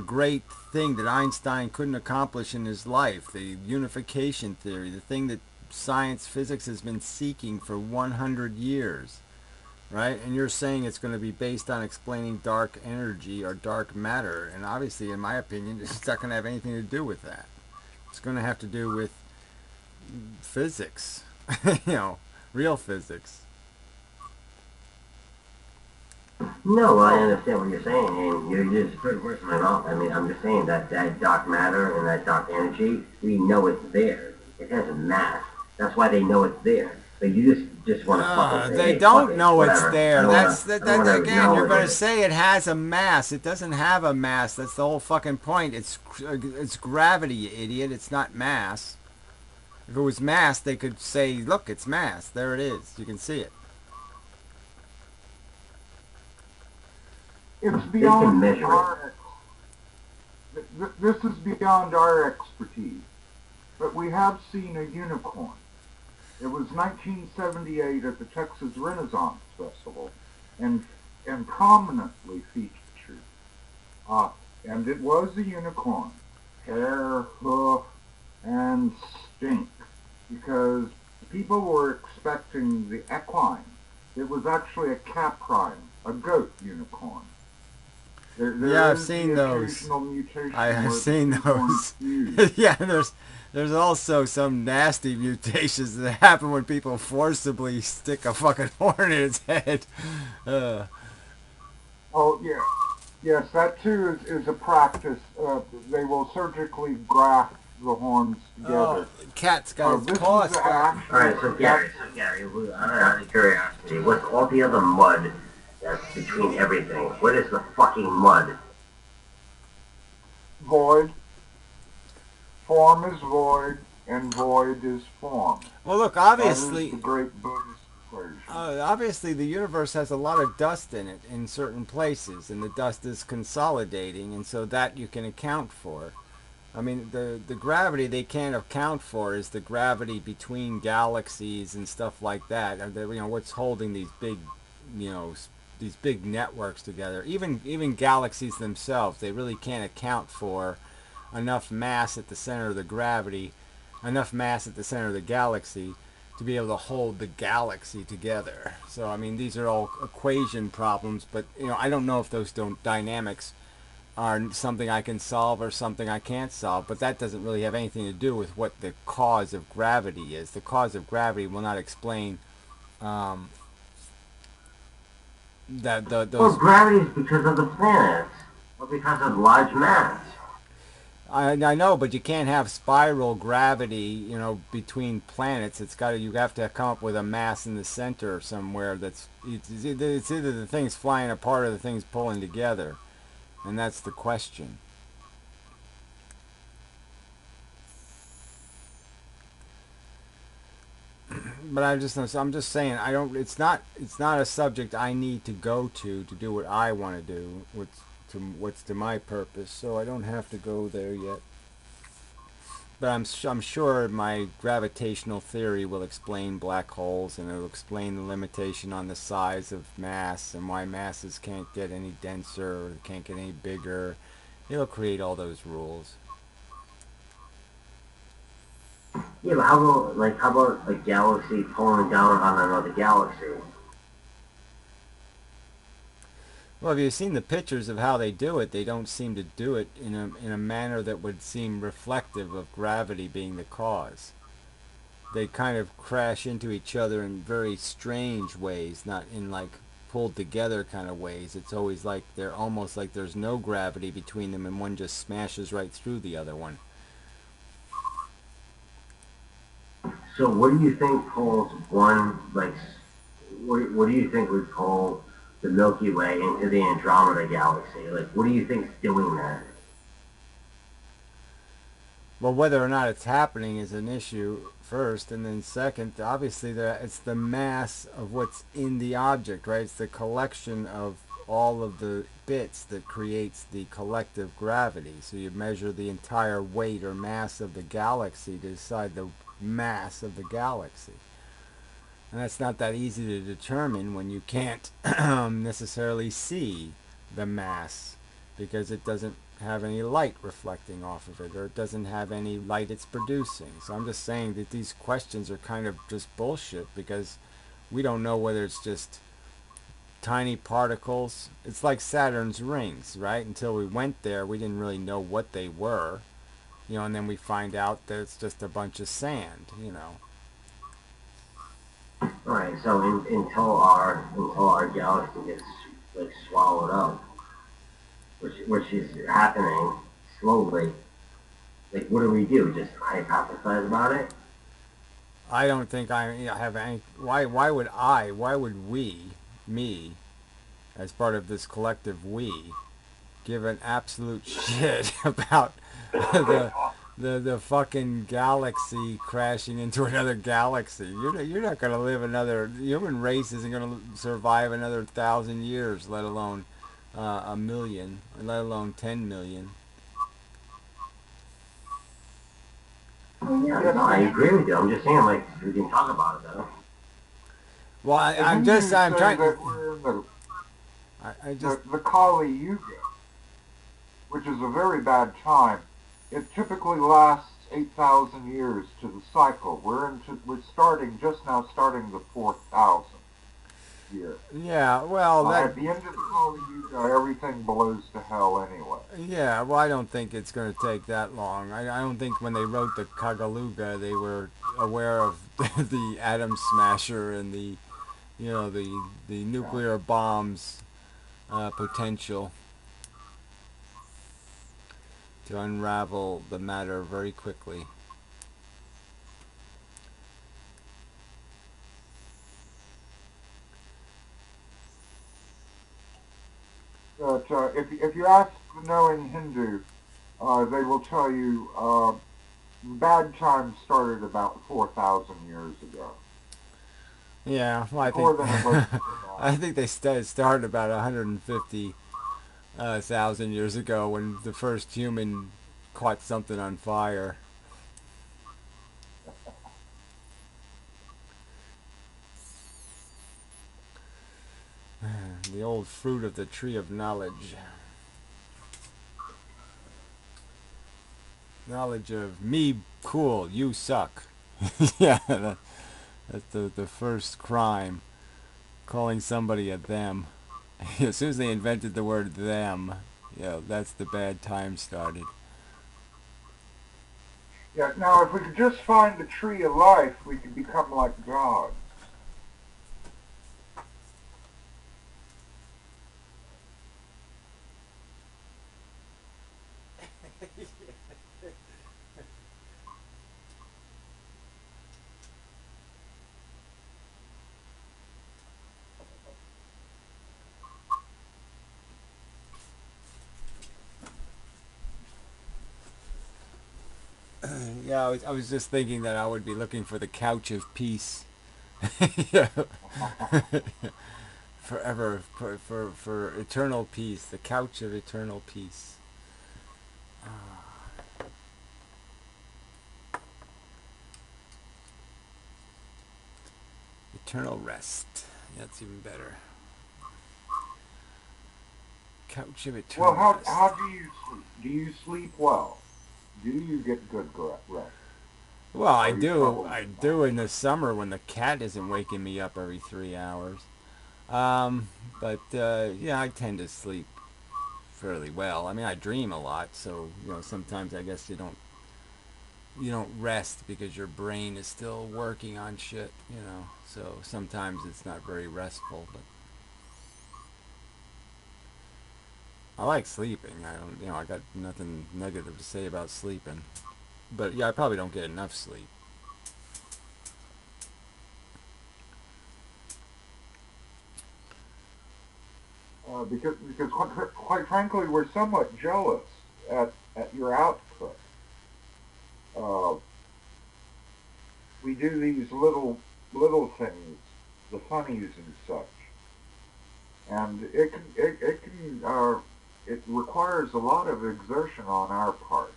great thing that Einstein couldn't accomplish in his life, the unification theory, the thing that science, physics has been seeking for 100 years, right? And you're saying it's going to be based on explaining dark energy or dark matter. And obviously, in my opinion, it's not going to have anything to do with that. It's going to have to do with physics, real physics. No, I understand what you're saying, and you're just putting words in my mouth. I mean, I'm just saying that that dark matter and that dark energy, we know it's there. It has a mass. That's why they know it's there. But you just want to fucking say, they hey, don't fuck it, know it's whatever. there. That's again. You're going to it. say it has a mass. It doesn't have a mass. That's the whole fucking point. It's gravity, you idiot. It's not mass. If it was mass, they could say, look, it's mass. There it is. You can see it. It's beyond measure our. This is beyond our expertise, but we have seen a unicorn. It was 1978 at the Texas Renaissance Festival, and prominently featured. And it was a unicorn, hair, hoof, and stink, because people were expecting the equine. It was actually a caprine, a goat unicorn. Yeah, I've seen those. I've seen those. Yeah, there's also some nasty mutations that happen when people forcibly stick a fucking horn in its head. Oh, yeah. Yes, that too is a practice. They will surgically graft the horns together. Cat's got its this claws. is actually, Alright, so Gary, out of curiosity, what's all the other mud that's between everything? What is the fucking mud? void. Form is void, and void is form. Well, look, That obviously, is the great Buddhist equation. obviously, the universe has a lot of dust in it in certain places, and the dust is consolidating, and so that you can account for. I mean, the gravity they can't account for is the gravity between galaxies and stuff like that. What's holding these big, these big networks together. Even galaxies themselves, they really can't account for enough mass at the center of the galaxy to be able to hold the galaxy together. So I mean, these are all equation problems, but I don't know if those dynamics are something I can solve or something I can't solve, but that doesn't really have anything to do with what the cause of gravity is. The cause of gravity will not explain those. Well, gravity is because of the planets, or because of large mass. I know, but you can't have spiral gravity, between planets. You have to come up with a mass in the center somewhere. It's either the thing's flying apart or the thing's pulling together, and that's the question. But I'm just saying, it's not a subject I need to go to do what I want to do. What's to my purpose, so I don't have to go there yet. But I'm sure my gravitational theory will explain black holes, and it'll explain the limitation on the size of mass and why masses can't get any denser or can't get any bigger. It'll create all those rules. Yeah, but how about a galaxy pulling down on another galaxy? Well, if you've seen the pictures of how they do it, they don't seem to do it in a manner that would seem reflective of gravity being the cause. They kind of crash into each other in very strange ways, not in pulled together kind of ways. It's always like they're almost like there's no gravity between them, and one just smashes right through the other one. So what do you think pulls one, what do you think would pull the Milky Way into the Andromeda Galaxy? What do you think's doing that? Well, whether or not it's happening is an issue first, and then second, obviously it's the mass of what's in the object, right? It's the collection of all of the bits that creates the collective gravity. So you measure the entire weight or mass of the galaxy to decide the mass of the galaxy. And that's not that easy to determine when you can't necessarily see the mass because it doesn't have any light reflecting off of it, or it doesn't have any light it's producing. So I'm just saying that these questions are kind of just bullshit, because we don't know whether it's just tiny particles. It's like Saturn's rings, right? Until we went there, we didn't really know what they were, and then we find out that it's just a bunch of sand. Right. So until our galaxy gets like swallowed up, which is happening slowly. Like, what do we do? Just hypothesize about it? I don't think I have any. Why would we, me, as part of this collective we, give an absolute shit about the fucking galaxy crashing into another galaxy? You're not gonna live another. The human race isn't gonna survive another 1,000 years, let alone a million, let alone 10 million. Yeah, no, I agree with you. I'm just saying, like, we can talk about it though. Well, I'm trying. That we're in I just. the Kali Yuga, which is a very bad time. It typically lasts 8,000 years to the cycle. We're starting the 4,000 year. Yeah, well, at the end of the Kali Yuga, everything blows to hell anyway. Yeah, well, I don't think it's going to take that long. I don't think when they wrote the Kagaluga, they were aware of the atom smasher and the nuclear bombs potential to unravel the matter very quickly. But if you ask the knowing Hindu, they will tell you bad times started about 4,000 years ago. Yeah, well, I think they started about 150,000 years ago when the first human caught something on fire. The old fruit of the tree of knowledge. Knowledge of me cool, you suck. Yeah, that's the first crime. Calling somebody a them. As soon as they invented the word them, that's the bad time started. Yeah, now if we could just find the tree of life, we could become like God. Yeah, I was just thinking that I would be looking for the couch of peace. Yeah. Forever, for eternal peace, the couch of eternal peace. Eternal rest. That's even better. Couch of eternal rest. Well, how do you sleep? Do you sleep well? Do you get good rest? Well, I do in the summer when the cat isn't waking me up every 3 hours. But yeah, I tend to sleep fairly well. I mean, I dream a lot, so sometimes I guess you don't rest because your brain is still working on shit. So sometimes it's not very restful, but I like sleeping. I got nothing negative to say about sleeping. But yeah, I probably don't get enough sleep. Because quite frankly, we're somewhat jealous at your output. Uh, we do these little things, the funnies and such, and it requires a lot of exertion on our part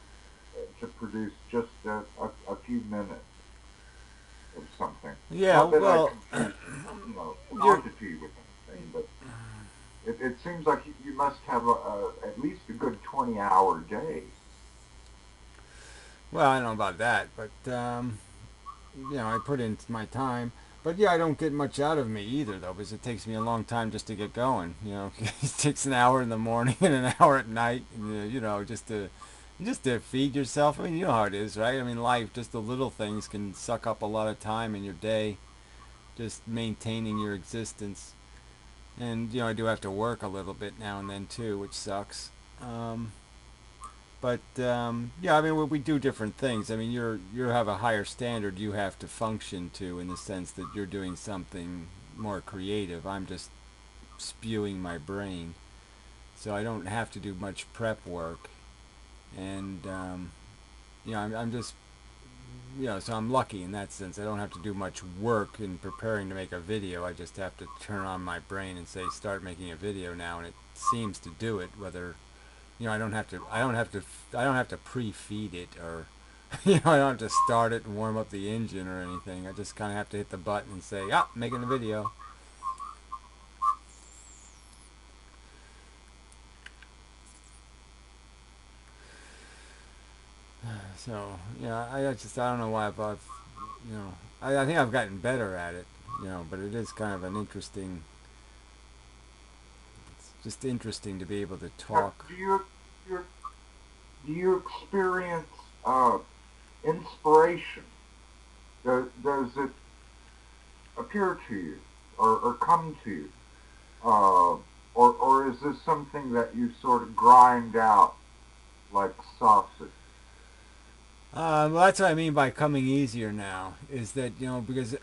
to produce just a few minutes of something. Yeah, Not that well, I can, quantity with anything, but it seems like you must have at least a 16-hour day. Well, I don't know about that, but I put in my time. But yeah, I don't get much out of me either, though, because it takes me a long time just to get going. It takes an hour in the morning and an hour at night, just to feed yourself. I mean, you know how it is, right? I mean, life, just the little things can suck up a lot of time in your day, just maintaining your existence. And I do have to work a little bit now and then too, which sucks. But yeah, I mean, we do different things. I mean, you have a higher standard you have to function to, in the sense that you're doing something more creative. I'm just spewing my brain, so I don't have to do much prep work. And I'm just so I'm lucky in that sense. I don't have to do much work in preparing to make a video. I just have to turn on my brain and say, start making a video now, and it seems to do it. Whether I don't have to pre-feed it, or I don't have to start it and warm up the engine or anything. I just kind of have to hit the button and say, making a video. So I don't know why I think I've gotten better at it, but it is kind of an interesting. It's just interesting to be able to talk. Do you experience inspiration? Does it appear to you or come to you? Or is this something that you sort of grind out like sausage? Well, that's what I mean by coming easier now, is that, because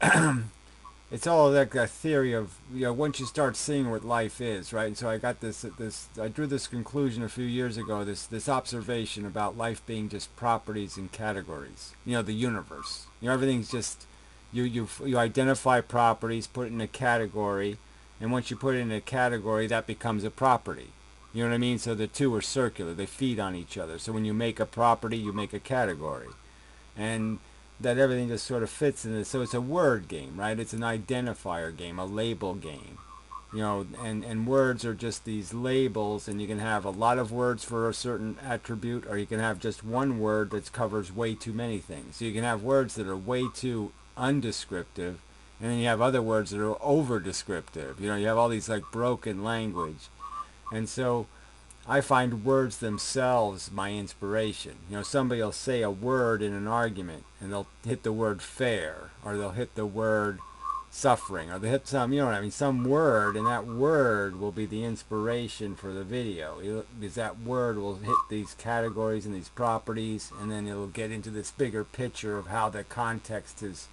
it's all like a theory of, once you start seeing what life is, right? And so I got I drew this conclusion a few years ago, this observation about life being just properties and categories, the universe. Everything's just, you identify properties, put it in a category, and once you put it in a category, that becomes a property. You know what I mean? So the two are circular. They feed on each other. So when you make a property, you make a category. And that everything just sort of fits in it. So it's a word game, right? It's an identifier game, a label game. And words are just these labels, and you can have a lot of words for a certain attribute, or you can have just one word that covers way too many things. So you can have words that are way too undescriptive, and then you have other words that are over descriptive. You have all these like broken language. And so I find words themselves my inspiration. Somebody will say a word in an argument, and they'll hit the word fair, or they'll hit the word suffering, or they hit some word, and that word will be the inspiration for the video. Because that word will hit these categories and these properties, and then it'll get into this bigger picture of how the context is,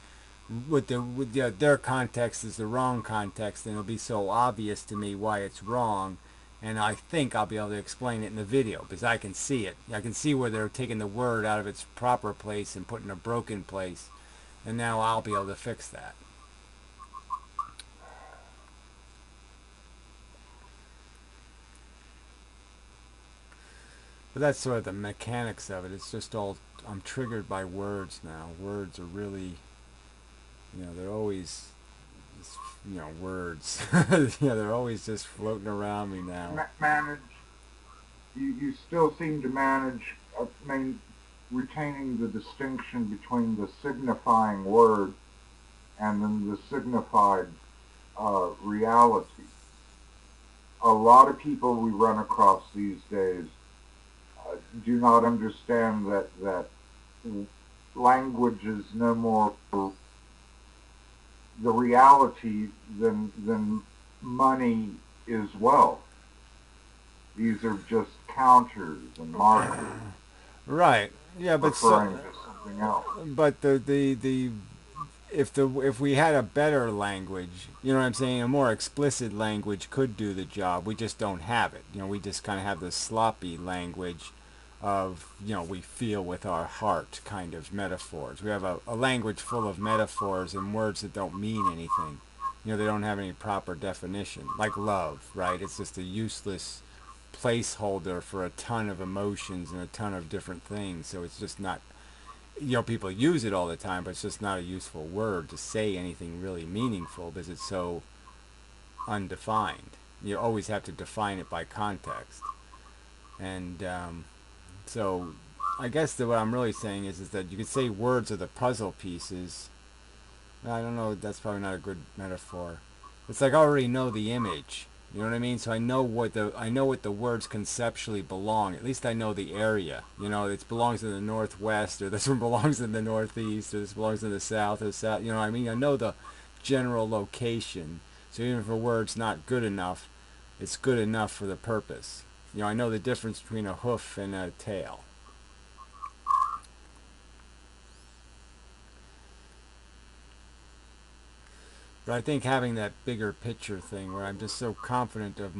their context is the wrong context, and it'll be so obvious to me why it's wrong. And I think I'll be able to explain it in the video, because I can see it. I can see where they're taking the word out of its proper place and putting a broken place. And now I'll be able to fix that. But that's sort of the mechanics of it. It's just all, I'm triggered by words now. Words are really, they're always, words. They're always just floating around me now. You still seem to manage, retaining the distinction between the signifying word and then the signified reality. A lot of people we run across these days do not understand that language is no more the reality than money is wealth. These are just counters and markers. Right. Yeah, but referring to something else. But if we had a better language, you know what I'm saying, a more explicit language could do the job. We just don't have it. We just kind of have this sloppy language of, we feel with our heart kind of metaphors. We have a language full of metaphors and words that don't mean anything. They don't have any proper definition. Like love, right? It's just a useless placeholder for a ton of emotions and a ton of different things. So it's just not, people use it all the time, but it's just not a useful word to say anything really meaningful, because it's so undefined. You always have to define it by context. And So I guess that what I'm really saying is that you could say words are the puzzle pieces. I don't know. That's probably not a good metaphor. It's like I already know the image. You know what I mean? So I know what the words conceptually belong. At least I know the area. You know, it belongs in the northwest, or this one belongs in the northeast, or this belongs in the south, or south. You know what I mean? I know the general location. So even if a word's not good enough, it's good enough for the purpose. You know, I know the difference between a hoof and a tail. But I think having that bigger picture thing where I'm just so confident of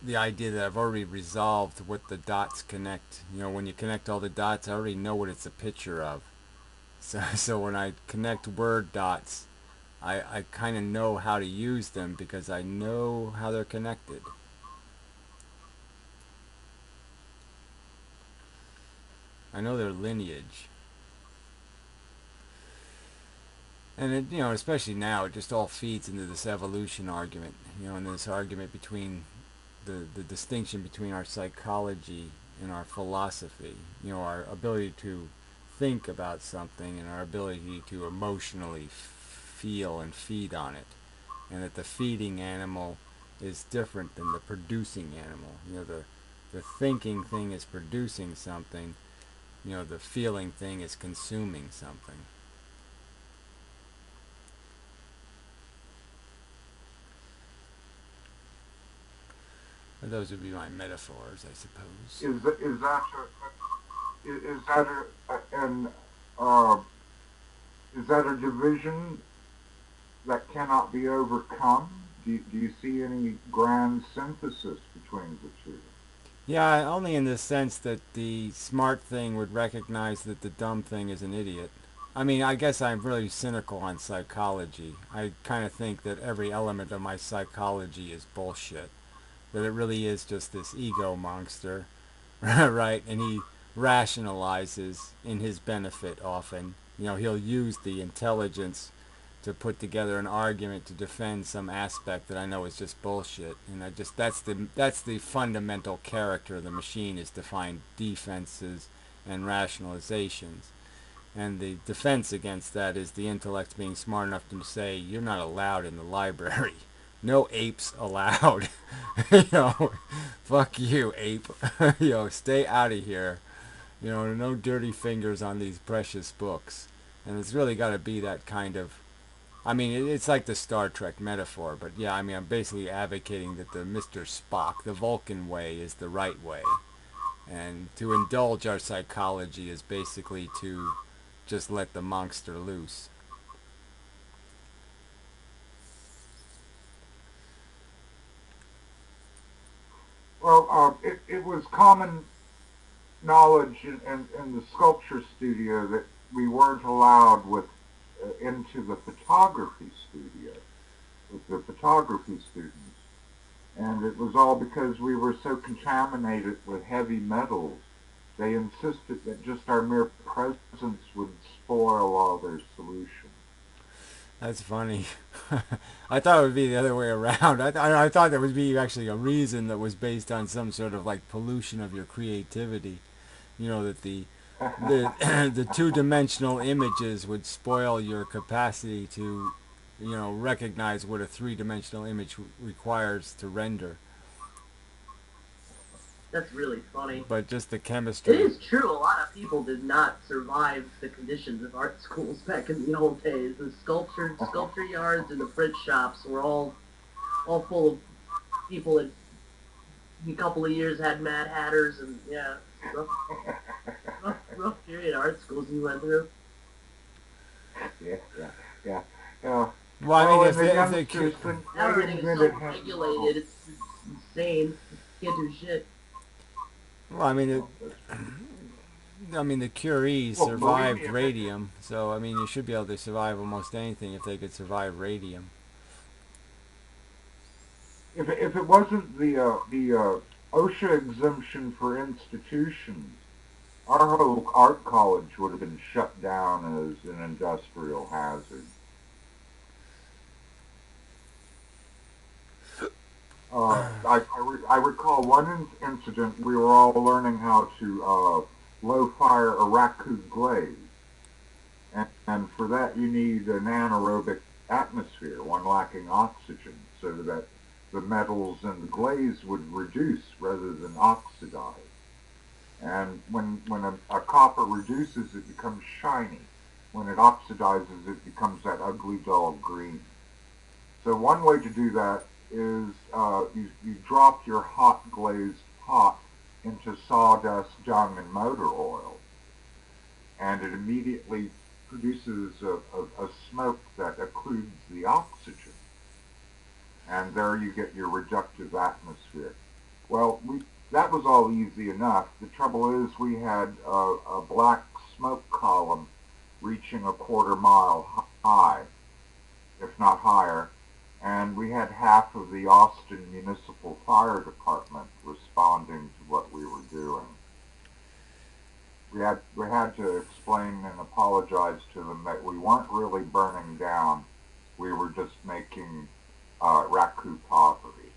the idea that I've already resolved what the dots connect. You know, when you connect all the dots, I already know what it's a picture of. So when I connect word dots, I kind of know how to use them because I know how they're connected. I know their lineage. And it, you know, especially now, it just all feeds into this evolution argument. You know, and this argument between the distinction between our psychology and our philosophy. You know, our ability to think about something and our ability to emotionally feel and feed on it. And that the feeding animal is different than the producing animal. You know, the thinking thing is producing something. You know, the feeling thing is consuming something. But those would be my metaphors, I suppose. Uh, is that a division that cannot be overcome? Do you see any grand synthesis between the two? Yeah, only in the sense that the smart thing would recognize that the dumb thing is an idiot. I mean, I guess I'm really cynical on psychology. I kind of think that every element of my psychology is bullshit. That it really is just this ego monster, right? And he rationalizes in his benefit often. You know, he'll use the intelligence to put together an argument to defend some aspect that I know is just bullshit. And that's the fundamental character of the machine, is to find defenses and rationalizations. And the defense against that is the intellect being smart enough to say, you're not allowed in the library. No apes allowed. You know, fuck you, ape. You know, stay out of here. You know, no dirty fingers on these precious books. And it's really got to be that kind of, I mean, it's like the Star Trek metaphor, but yeah, I mean, I'm basically advocating that the Mr. Spock, the Vulcan way, is the right way. And to indulge our psychology is basically to just let the monster loose. Well, it was common knowledge in the sculpture studio that we weren't allowed into the photography studio with the photography students. And it was all because we were so contaminated with heavy metals. They insisted that just our mere presence would spoil all their solutions. That's funny. I thought it would be the other way around. I thought there would be actually a reason that was based on some sort of like pollution of your creativity. You know, that the the two-dimensional images would spoil your capacity to, you know, recognize what a three-dimensional image requires to render. That's really funny. But just the It chemistry. is true, a lot of people did not survive the conditions of art schools back in the old days. The sculpture yards and the print shops were all full of people that in a couple of years had Mad Hatters, and yeah, rough period art schools you went through. Yeah. Well, I mean, Well, if and the they youngsters think Now they everything is invented self-regulated. It's insane. You can't do shit. well, I mean, the Curies Well, survived believe me, radium, so I mean, you should be able to survive almost anything if they could survive radium. if it wasn't the OSHA exemption for institutions, our whole art college would have been shut down as an industrial hazard. I recall one incident. We were all learning how to low fire a raccoon glaze, and for that you need an anaerobic atmosphere, one lacking oxygen, so that the metals in the glaze would reduce rather than oxidize. And when a copper reduces, it becomes shiny. When it oxidizes, it becomes that ugly dull green. So one way to do that is you drop your hot glazed pot into sawdust, dung, and motor oil, and it immediately produces a smoke that occludes the oxygen, and there you get your reductive atmosphere. Well, that was all easy enough. The trouble is we had a black smoke column reaching a quarter-mile high, if not higher, and we had half of the Austin Municipal Fire Department responding to what we were doing. We had to explain and apologize to them that we weren't really burning down. We were just making raccoon pottery.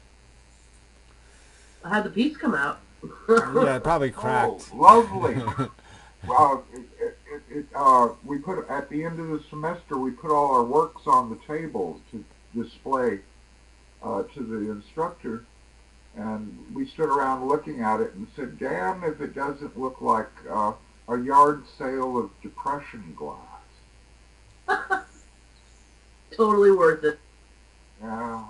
How'd the piece come out? Yeah, it probably cracked. Oh, lovely. Well, we put at the end of the semester we put all our works on the table to display to the instructor, and we stood around looking at it and said, "Damn if it doesn't look like a yard sale of depression glass." Totally worth it. Yeah.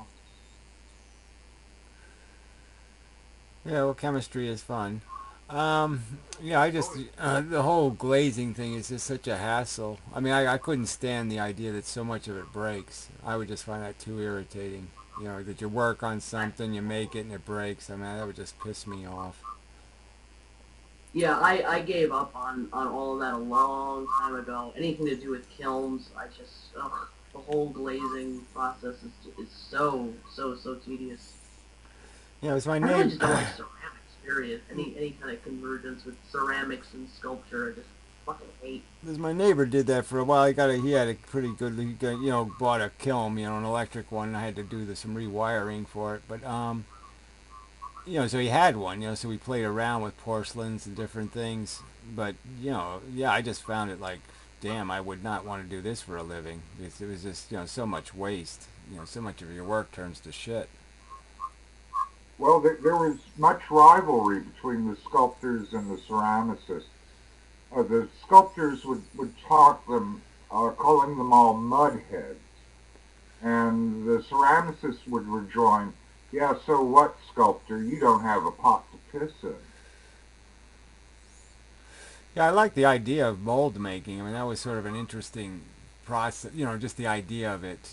Yeah, well, chemistry is fun. Um, yeah, I just the whole glazing thing is just such a hassle. I mean, I couldn't stand the idea that so much of it breaks. I would just find that too irritating. You know, that you work on something, you make it, and it breaks. I mean, that would just piss me off. Yeah, I gave up on all of that a long time ago. Anything to do with kilns, the whole glazing process is so tedious. Yeah, it was my I really name. just don't like ceramics, period. Any kind of convergence with ceramics and sculpture, I just fucking hate. Because my neighbor did that for a while. He had a pretty good. He got, bought a kiln, an electric one. I had to do some rewiring for it, but so he had one, so we played around with porcelains and different things. But, yeah, I just found it like, damn, I would not want to do this for a living. It was just, so much waste. So much of your work turns to shit. Well, there was much rivalry between the sculptors and the ceramicists. The sculptors would taunt them, calling them all mudheads. And the ceramicists would rejoin, "Yeah, so what, sculptor? You don't have a pot to piss in." Yeah, I like the idea of mold making. I mean, that was sort of an interesting process. Just the idea of it.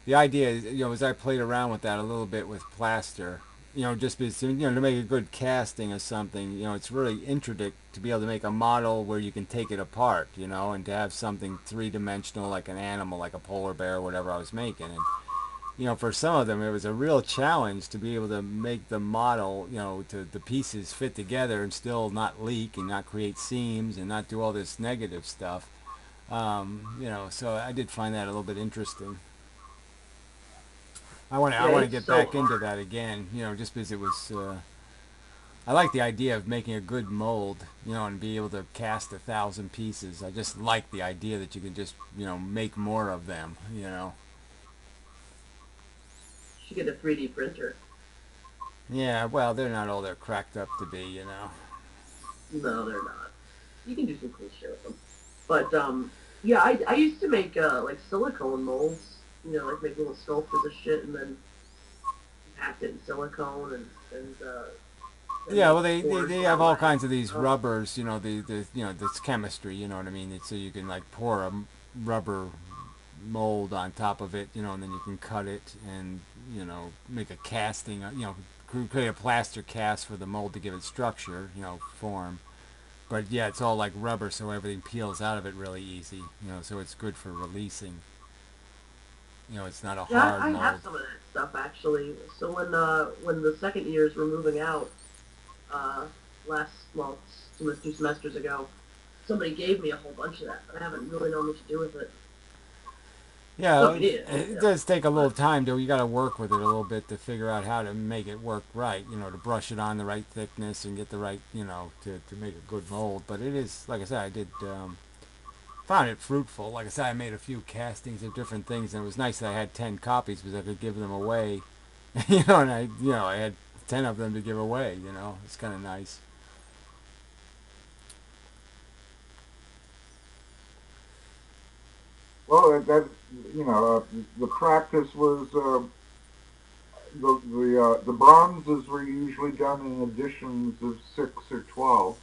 The idea is, as I played around with that a little bit with plaster, just because, to make a good casting of something, it's really intricate to be able to make a model where you can take it apart, and to have something three-dimensional like an animal, like a polar bear or whatever I was making. And, for some of them, it was a real challenge to be able to make the model, to the pieces fit together and still not leak and not create seams and not do all this negative stuff. So I did find that a little bit interesting. I want Yeah, to it's get so back into hard. that again. Just because it was. I like the idea of making a good mold, and be able to cast 1,000 pieces. I just like the idea that you can just, make more of them. You should get a 3D printer. Yeah, well, they're not all they're cracked up to be. No, they're not. You can do some cool shit with them. But yeah, I used to make like silicone molds. Like make little sculptures of shit and then packed it in silicone and Yeah, make well, cores they have that all way. kinds of these rubbers. That's chemistry. You know what I mean? So you can like pour a rubber mold on top of it, and then you can cut it and make a casting. Create a plaster cast for the mold to give it structure, form. But yeah, it's all like rubber, so everything peels out of it really easy. So it's good for releasing. It's not a Yeah, hard I have mold. some of that stuff actually. So when the second years were moving out, uh, well, 2 semesters ago, somebody gave me a whole bunch of that, but I haven't really known what to do with it. Yeah, Oh, it does take a little time, though. You got to work with it a little bit to figure out how to make it work right. You know, to brush it on the right thickness and get the right, to make a good mold. But it is, like I said, I did found it fruitful. Like I said, I made a few castings of different things, and it was nice that I had 10 copies because I could give them away. And I had 10 of them to give away. It's kind of nice. Well, the practice was the bronzes were usually done in editions of 6 or 12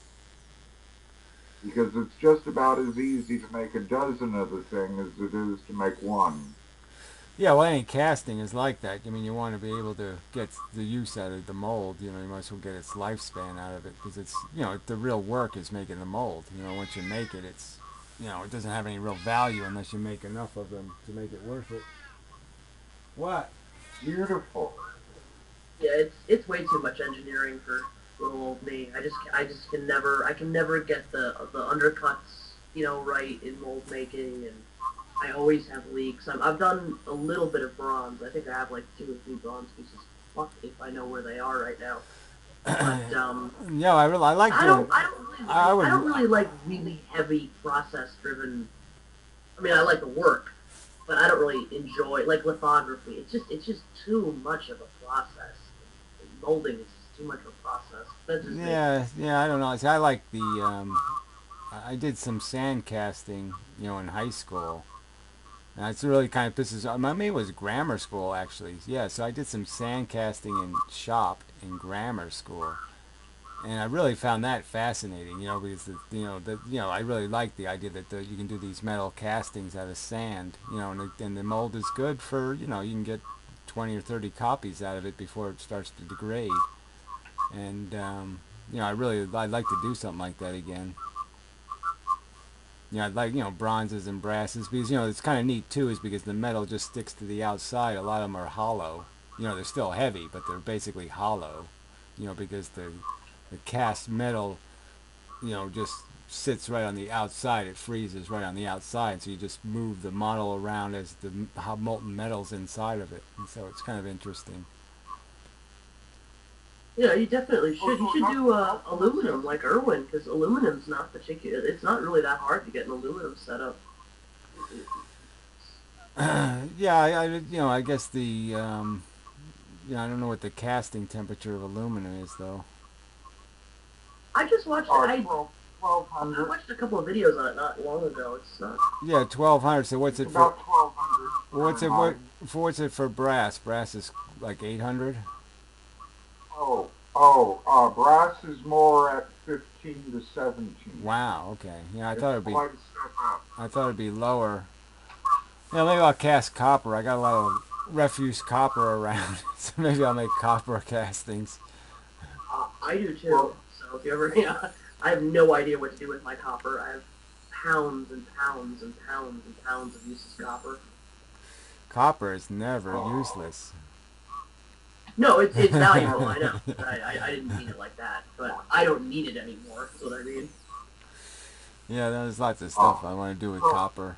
because it's just about as easy to make a dozen of the thing as it is to make one. Yeah, well, any casting is like that. I mean, you want to be able to get the use out of the mold. You might as well get its lifespan out of it because the real work is making the mold. Once you make it, it doesn't have any real value unless you make enough of them to make it worth it. What? Beautiful. Yeah, it's way too much engineering for little old me. I can never get the undercuts, right in mold making, and I always have leaks. I've done a little bit of bronze. I think I have like 2 or 3 bronze pieces. Fuck if I know where they are right now. But Yeah, I like doing. I don't really like really heavy process driven. I mean, I like the work, but I don't really enjoy like lithography. It's just too much of a process. Molding is too much of a process. That's just me. Yeah, I don't know. See, I like the. I did some sand casting, in high school. And it's really kind of pisses. My main was grammar school actually. Yeah, so I did some sand casting in shop in grammar school, and I really found that fascinating. Because I really like the idea that you can do these metal castings out of sand. And the mold is good for you can get 20 or 30 copies out of it before it starts to degrade. And I'd like to do something like that again. I'd like, bronzes and brasses because, it's kind of neat too is because the metal just sticks to the outside. A lot of them are hollow. They're still heavy, but they're basically hollow, because the cast metal, just sits right on the outside. It freezes right on the outside. So you just move the model around as the molten metal's inside of it. And so it's kind of interesting. Yeah, you definitely should. You should do aluminum like Irwin, because aluminum's not particular. It's not really that hard to get an aluminum setup. Yeah, I guess I don't know what the casting temperature of aluminum is though. I just watched. I 1200. watched a couple of videos on it not long ago. It's not. Yeah, 1200. So what's it It's for? about 1200. What's it for brass? Brass is like 800. Brass is more at 15 to 17. Wow. Okay. Yeah, I thought it'd be. Quite a step up. I thought it'd be lower. Yeah, maybe I'll cast copper. I got a lot of refuse copper around, so maybe I'll make copper castings. I do too. So if you ever, I have no idea what to do with my copper. I have pounds and pounds and pounds and pounds of useless copper. Copper is never useless. No, it's valuable. I know. I didn't mean it like that, but I don't need it anymore. That's what I mean. Yeah, there's lots of stuff I want to do with copper.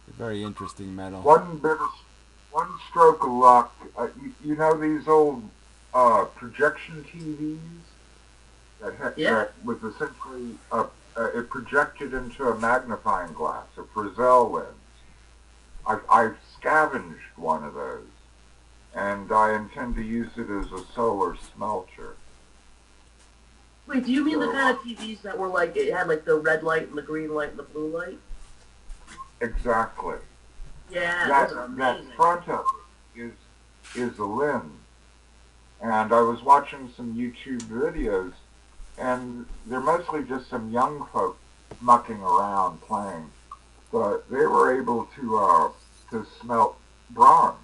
It's a very interesting metal. One stroke of luck. You know these old projection TVs that was essentially it projected into a magnifying glass, a Fresnel lens. I've scavenged one of those, and I intend to use it as a solar smelter. Wait, do you mean the kind of TVs that were like, it had like the red light and the green light and the blue light? Exactly. Yeah, those are amazing. That front of it is a lens. And I was watching some YouTube videos, and they're mostly just some young folk mucking around playing. But they were able to smelt bronze.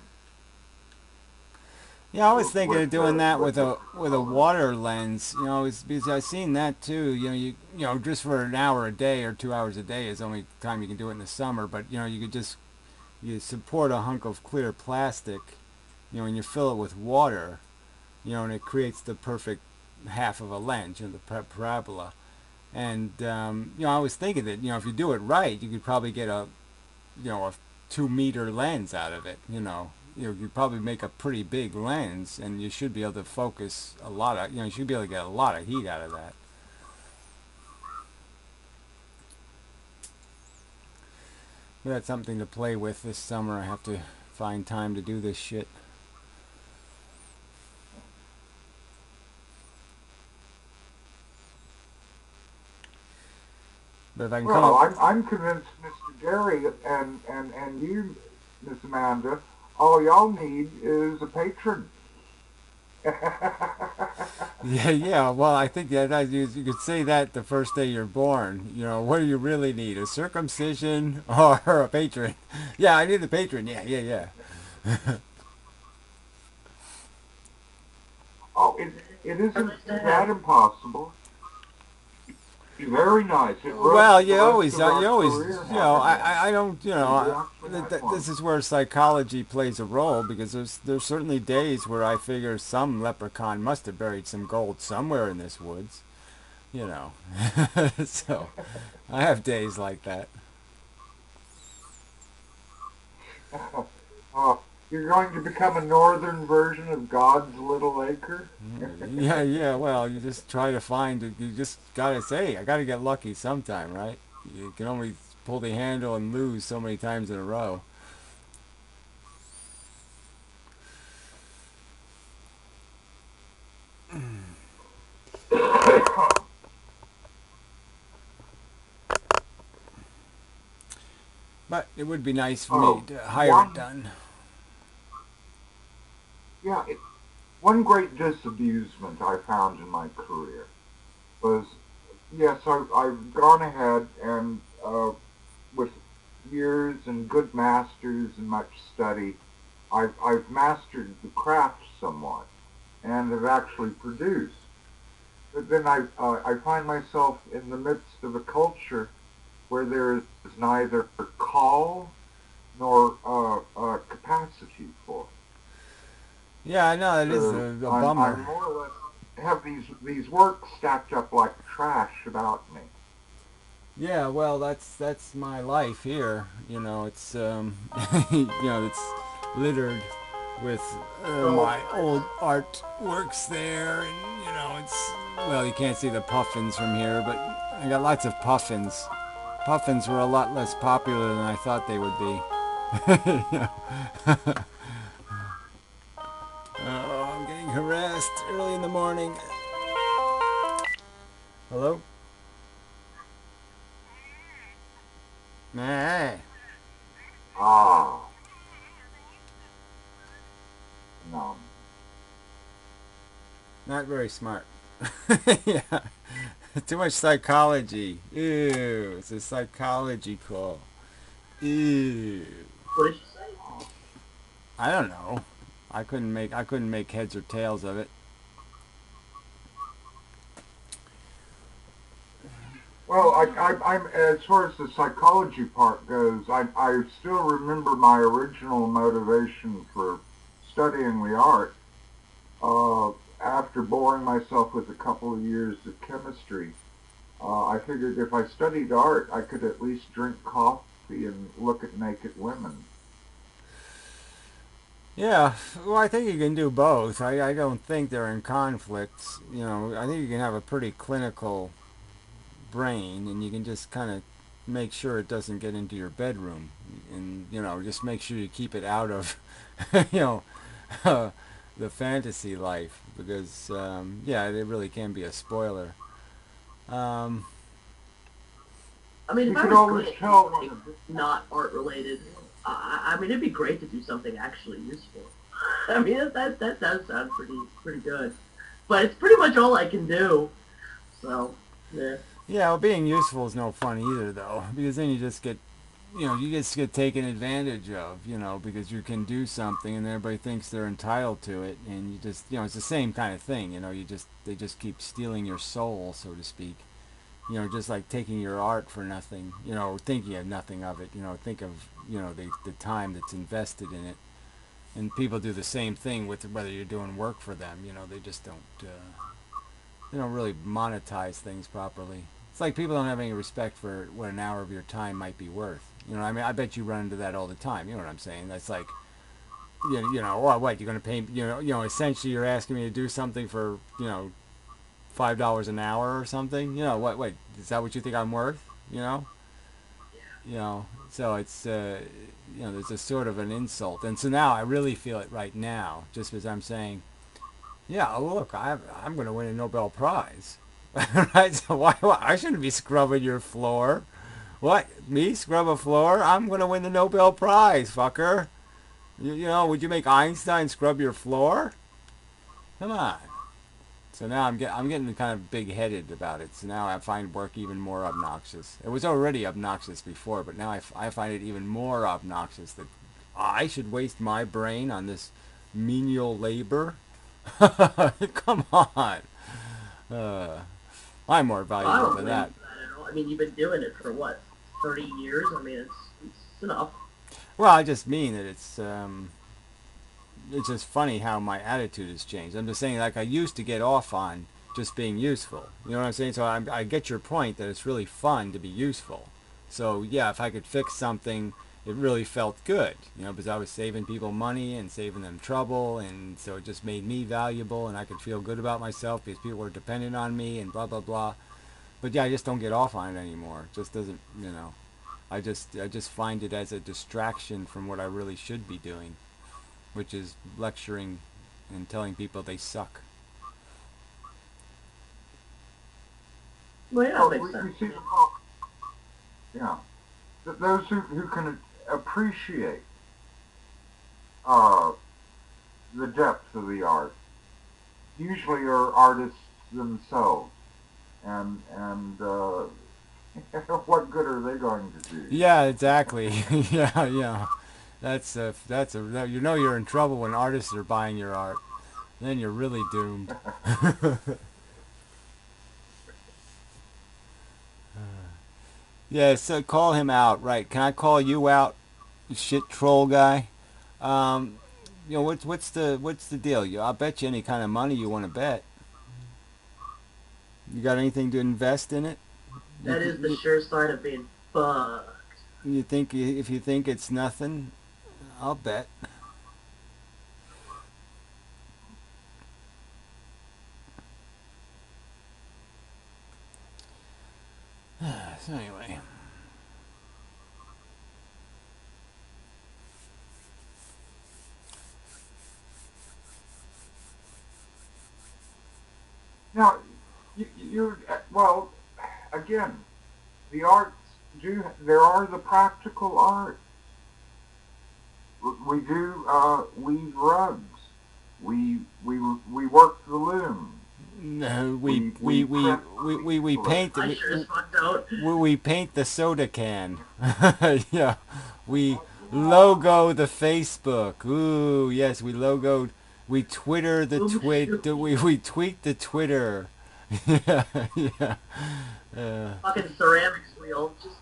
Yeah, I was thinking of doing that with a water lens. It's because I've seen that too. You just for an hour a day or 2 hours a day is the only time you can do it in the summer. But you support a hunk of clear plastic, and you fill it with water, and it creates the perfect half of a lens, the parabola. And I was thinking that if you do it right, you could probably get a 2-meter lens out of it. You probably make a pretty big lens, and you should be able to focus a lot of, you should be able to get a lot of heat out of that. But that's something to play with this summer. I have to find time to do this shit. But if I can Well, I'm convinced, Mr. Gary, and you, Miss Amanda, all y'all need is a patron. Yeah. Well, I think that you could say that the first day you're born. What do you really need? A circumcision or a patron? Yeah, I need a patron. Yeah. Oh, it isn't that impossible. Very nice. Well, you always, I don't, this is where psychology plays a role, because there's certainly days where I figure some leprechaun must have buried some gold somewhere in this woods, So, I have days like that. You're going to become a northern version of God's Little Acre? Yeah, well, you just try to find it. You just gotta say, I gotta get lucky sometime, right? You can only pull the handle and lose so many times in a row. But it would be nice for me to hire it done. Yeah, one great disabusement I found in my career was, yes, I've gone ahead and with years and good masters and much study, I've mastered the craft somewhat and have actually produced. But then I find myself in the midst of a culture where there is neither call nor capacity for it. Yeah, I know it is a bummer. I more or less have these works stacked up like trash about me. Yeah, well, that's my life here. It's it's littered with my old artworks there, and it's, well, you can't see the puffins from here, but I got lots of puffins. Puffins were a lot less popular than I thought they would be. Oh, I'm getting harassed early in the morning. Hello? Nah. Ah. No. Not very smart. Yeah. Too much psychology. Ew. It's a psychology call. Ew. What did she say? I don't know. I couldn't make heads or tails of it. Well, I'm as far as the psychology part goes, I still remember my original motivation for studying the art. After boring myself with a couple of years of chemistry, I figured if I studied art, I could at least drink coffee and look at naked women. Yeah, well, I think you can do both. I don't think they're in conflicts. I think you can have a pretty clinical brain, and you can just kind of make sure it doesn't get into your bedroom, and just make sure you keep it out of the fantasy life, because yeah, it really can be a spoiler. I mean, You if I could was always good at tell anything not art related, I mean, it'd be great to do something actually useful. I mean, that does sound pretty good, but it's pretty much all I can do. So, yeah. Yeah, well, being useful is no fun either, though, because then you just get taken advantage of, because you can do something and everybody thinks they're entitled to it, and you just, it's the same kind of thing, they just keep stealing your soul, so to speak. Just like taking your art for nothing, thinking of nothing of it, think of, the time that's invested in it. And people do the same thing with whether you're doing work for them, they just they don't really monetize things properly. It's like people don't have any respect for what an hour of your time might be worth. You know, I mean, I bet you run into that all the time. You know what I'm saying? That's like, well, what, you're going to pay, essentially you're asking me to do something for, $5 an hour or something. What, is that what you think I'm worth? So it's, there's a sort of an insult. And so now I really feel it right now, just as I'm saying, yeah, look, I'm going to win a Nobel Prize. Right? So why I shouldn't be scrubbing your floor. What? Me scrub a floor? I'm going to win the Nobel Prize, fucker. Would you make Einstein scrub your floor? Come on. So now I'm getting kind of big-headed about it. So now I find work even more obnoxious. It was already obnoxious before, but now I find it even more obnoxious that I should waste my brain on this menial labor. Come on. I'm more valuable than that. I mean, you've been doing it for what, 30 years? I mean, it's enough. Well, I just mean that it's just funny how my attitude has changed. I'm just saying, like, I used to get off on just being useful. You know what I'm saying? So I get your point that it's really fun to be useful. So yeah, if I could fix something, it really felt good, because I was saving people money and saving them trouble, and so it just made me valuable, and I could feel good about myself because people were dependent on me and blah blah blah. But yeah, I just don't get off on it anymore. It just doesn't, I just find it as a distraction from what I really should be doing, which is lecturing and telling people they suck. Well, yeah, that makes sense. You see, yeah, those who can appreciate the depth of the art usually are artists themselves, and what good are they going to do? Yeah, exactly. yeah. That's you're in trouble when artists are buying your art. Then you're really doomed. Yeah, so call him out, right? Can I call you out, you shit troll guy? What's the deal? I'll bet you any kind of money you want to bet. You got anything to invest in it? That is the sure sign of being fucked. If you think it's nothing, I'll bet. So anyway. Now, well, again, the arts there are the practical arts. We do weave rugs. We work the loom. No, we paint we paint the soda can. Yeah, we logo the Facebook. Ooh, yes, we Twitter the we tweet the Twitter. Yeah, yeah. Fucking ceramics wheel. Just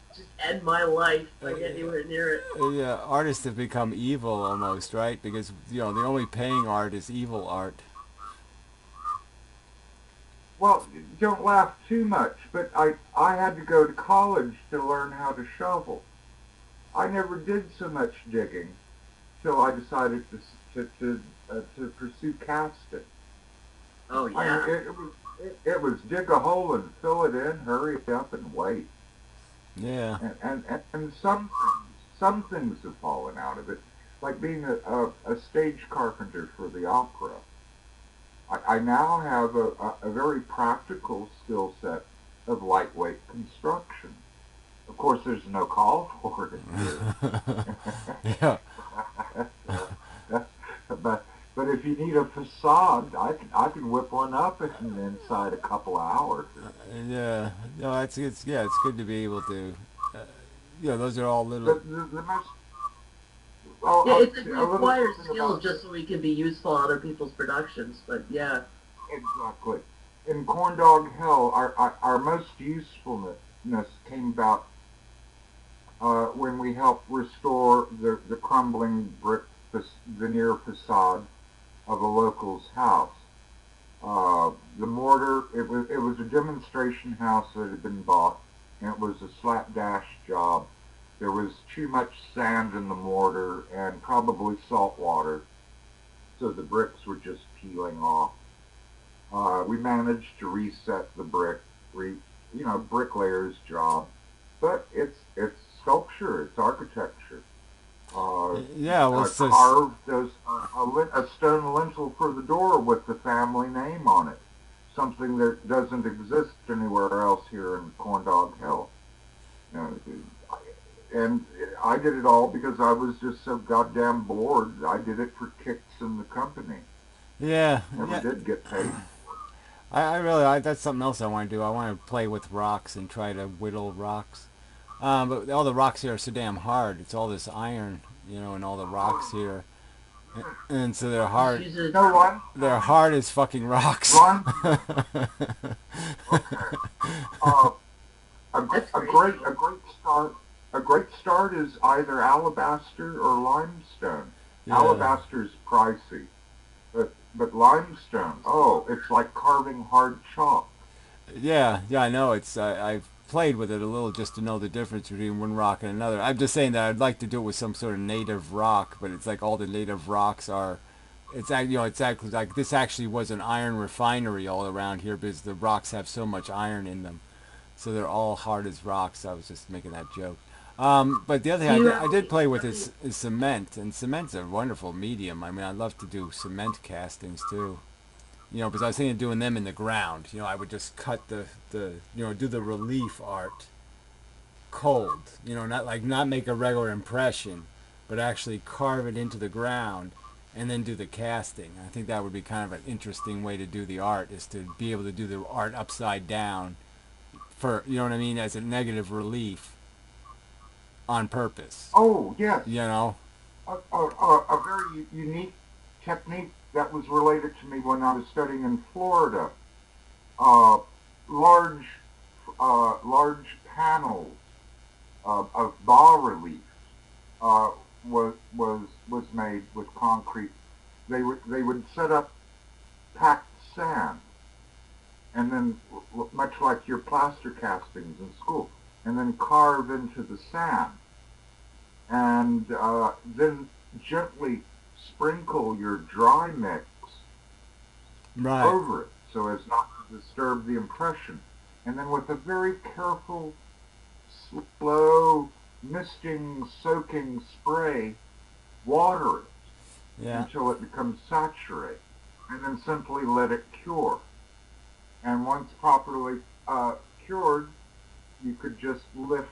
end my life. I get anywhere near it. Yeah, artists have become evil almost, right? Because the only paying art is evil art. Well, don't laugh too much, but I had to go to college to learn how to shovel. I never did so much digging till I decided to pursue casting. Oh yeah. It was dig a hole and fill it in, hurry up and wait. Yeah. And some things have fallen out of it, like being a stage carpenter for the opera. I now have a very practical skill set of lightweight construction. Of course, there's no call for it here. Yeah. But if you need a facade, I can whip one up inside a couple of hours. Yeah. No, it's good to be able to. Those are all little. The most. Yeah, it requires skill just so we can be useful in other people's productions, but yeah. Exactly. In Corn Dog Hell, our most usefulness came about when we helped restore the crumbling brick veneer facade of a local's house. The mortar, it was a demonstration house that had been bought, and it was a slapdash job. There was too much sand in the mortar and probably salt water, so the bricks were just peeling off. We managed to reset the brick, bricklayer's job, but it's sculpture, it's architecture. Yeah, well, it's just, Carved a stone lintel for the door with the family name on it, something that doesn't exist anywhere else here in Corndog Hill. You know, and I did it all because I was just so goddamn bored. I did it for kicks in the company. yeah, Never yeah. did get paid. That's something else I want to do. I want to play with rocks and try to whittle rocks. But all the rocks here are so damn hard. It's all this iron, and all the rocks here. And so they're hard. Use a, No one. They're hard as fucking rocks. One. Okay. Uh, That's a crazy. great start. A great start is either alabaster or limestone. Yeah. Alabaster's pricey, but limestone, oh, it's like carving hard chalk. Yeah, I know. I've played with it a little just to know the difference between one rock and another. I'm just saying that I'd like to do it with some sort of native rock, but it's like all the native rocks are. It's actually like this actually was an iron refinery all around here because the rocks have so much iron in them, so they're all hard as rocks. I was just making that joke. But the other thing I did play with is cement, and cement's a wonderful medium. I mean, I'd love to do cement castings too. Because I was thinking of doing them in the ground. I would just cut the do the relief art cold. Not make a regular impression, but actually carve it into the ground and then do the casting. I think that would be kind of an interesting way to do the art, is to be able to do the art upside down for, what I mean, as a negative relief on purpose. Oh, yes. A very unique technique that was related to me when I was studying in Florida. Uh, large, large panels of bas relief was made with concrete. They would set up packed sand, and then much like your plaster castings in school, and then carve into the sand, and then gently sprinkle your dry mix over it so as not to disturb the impression. And then with a very careful, slow, misting, soaking spray, water it until it becomes saturated. And then simply let it cure. And once properly cured, you could just lift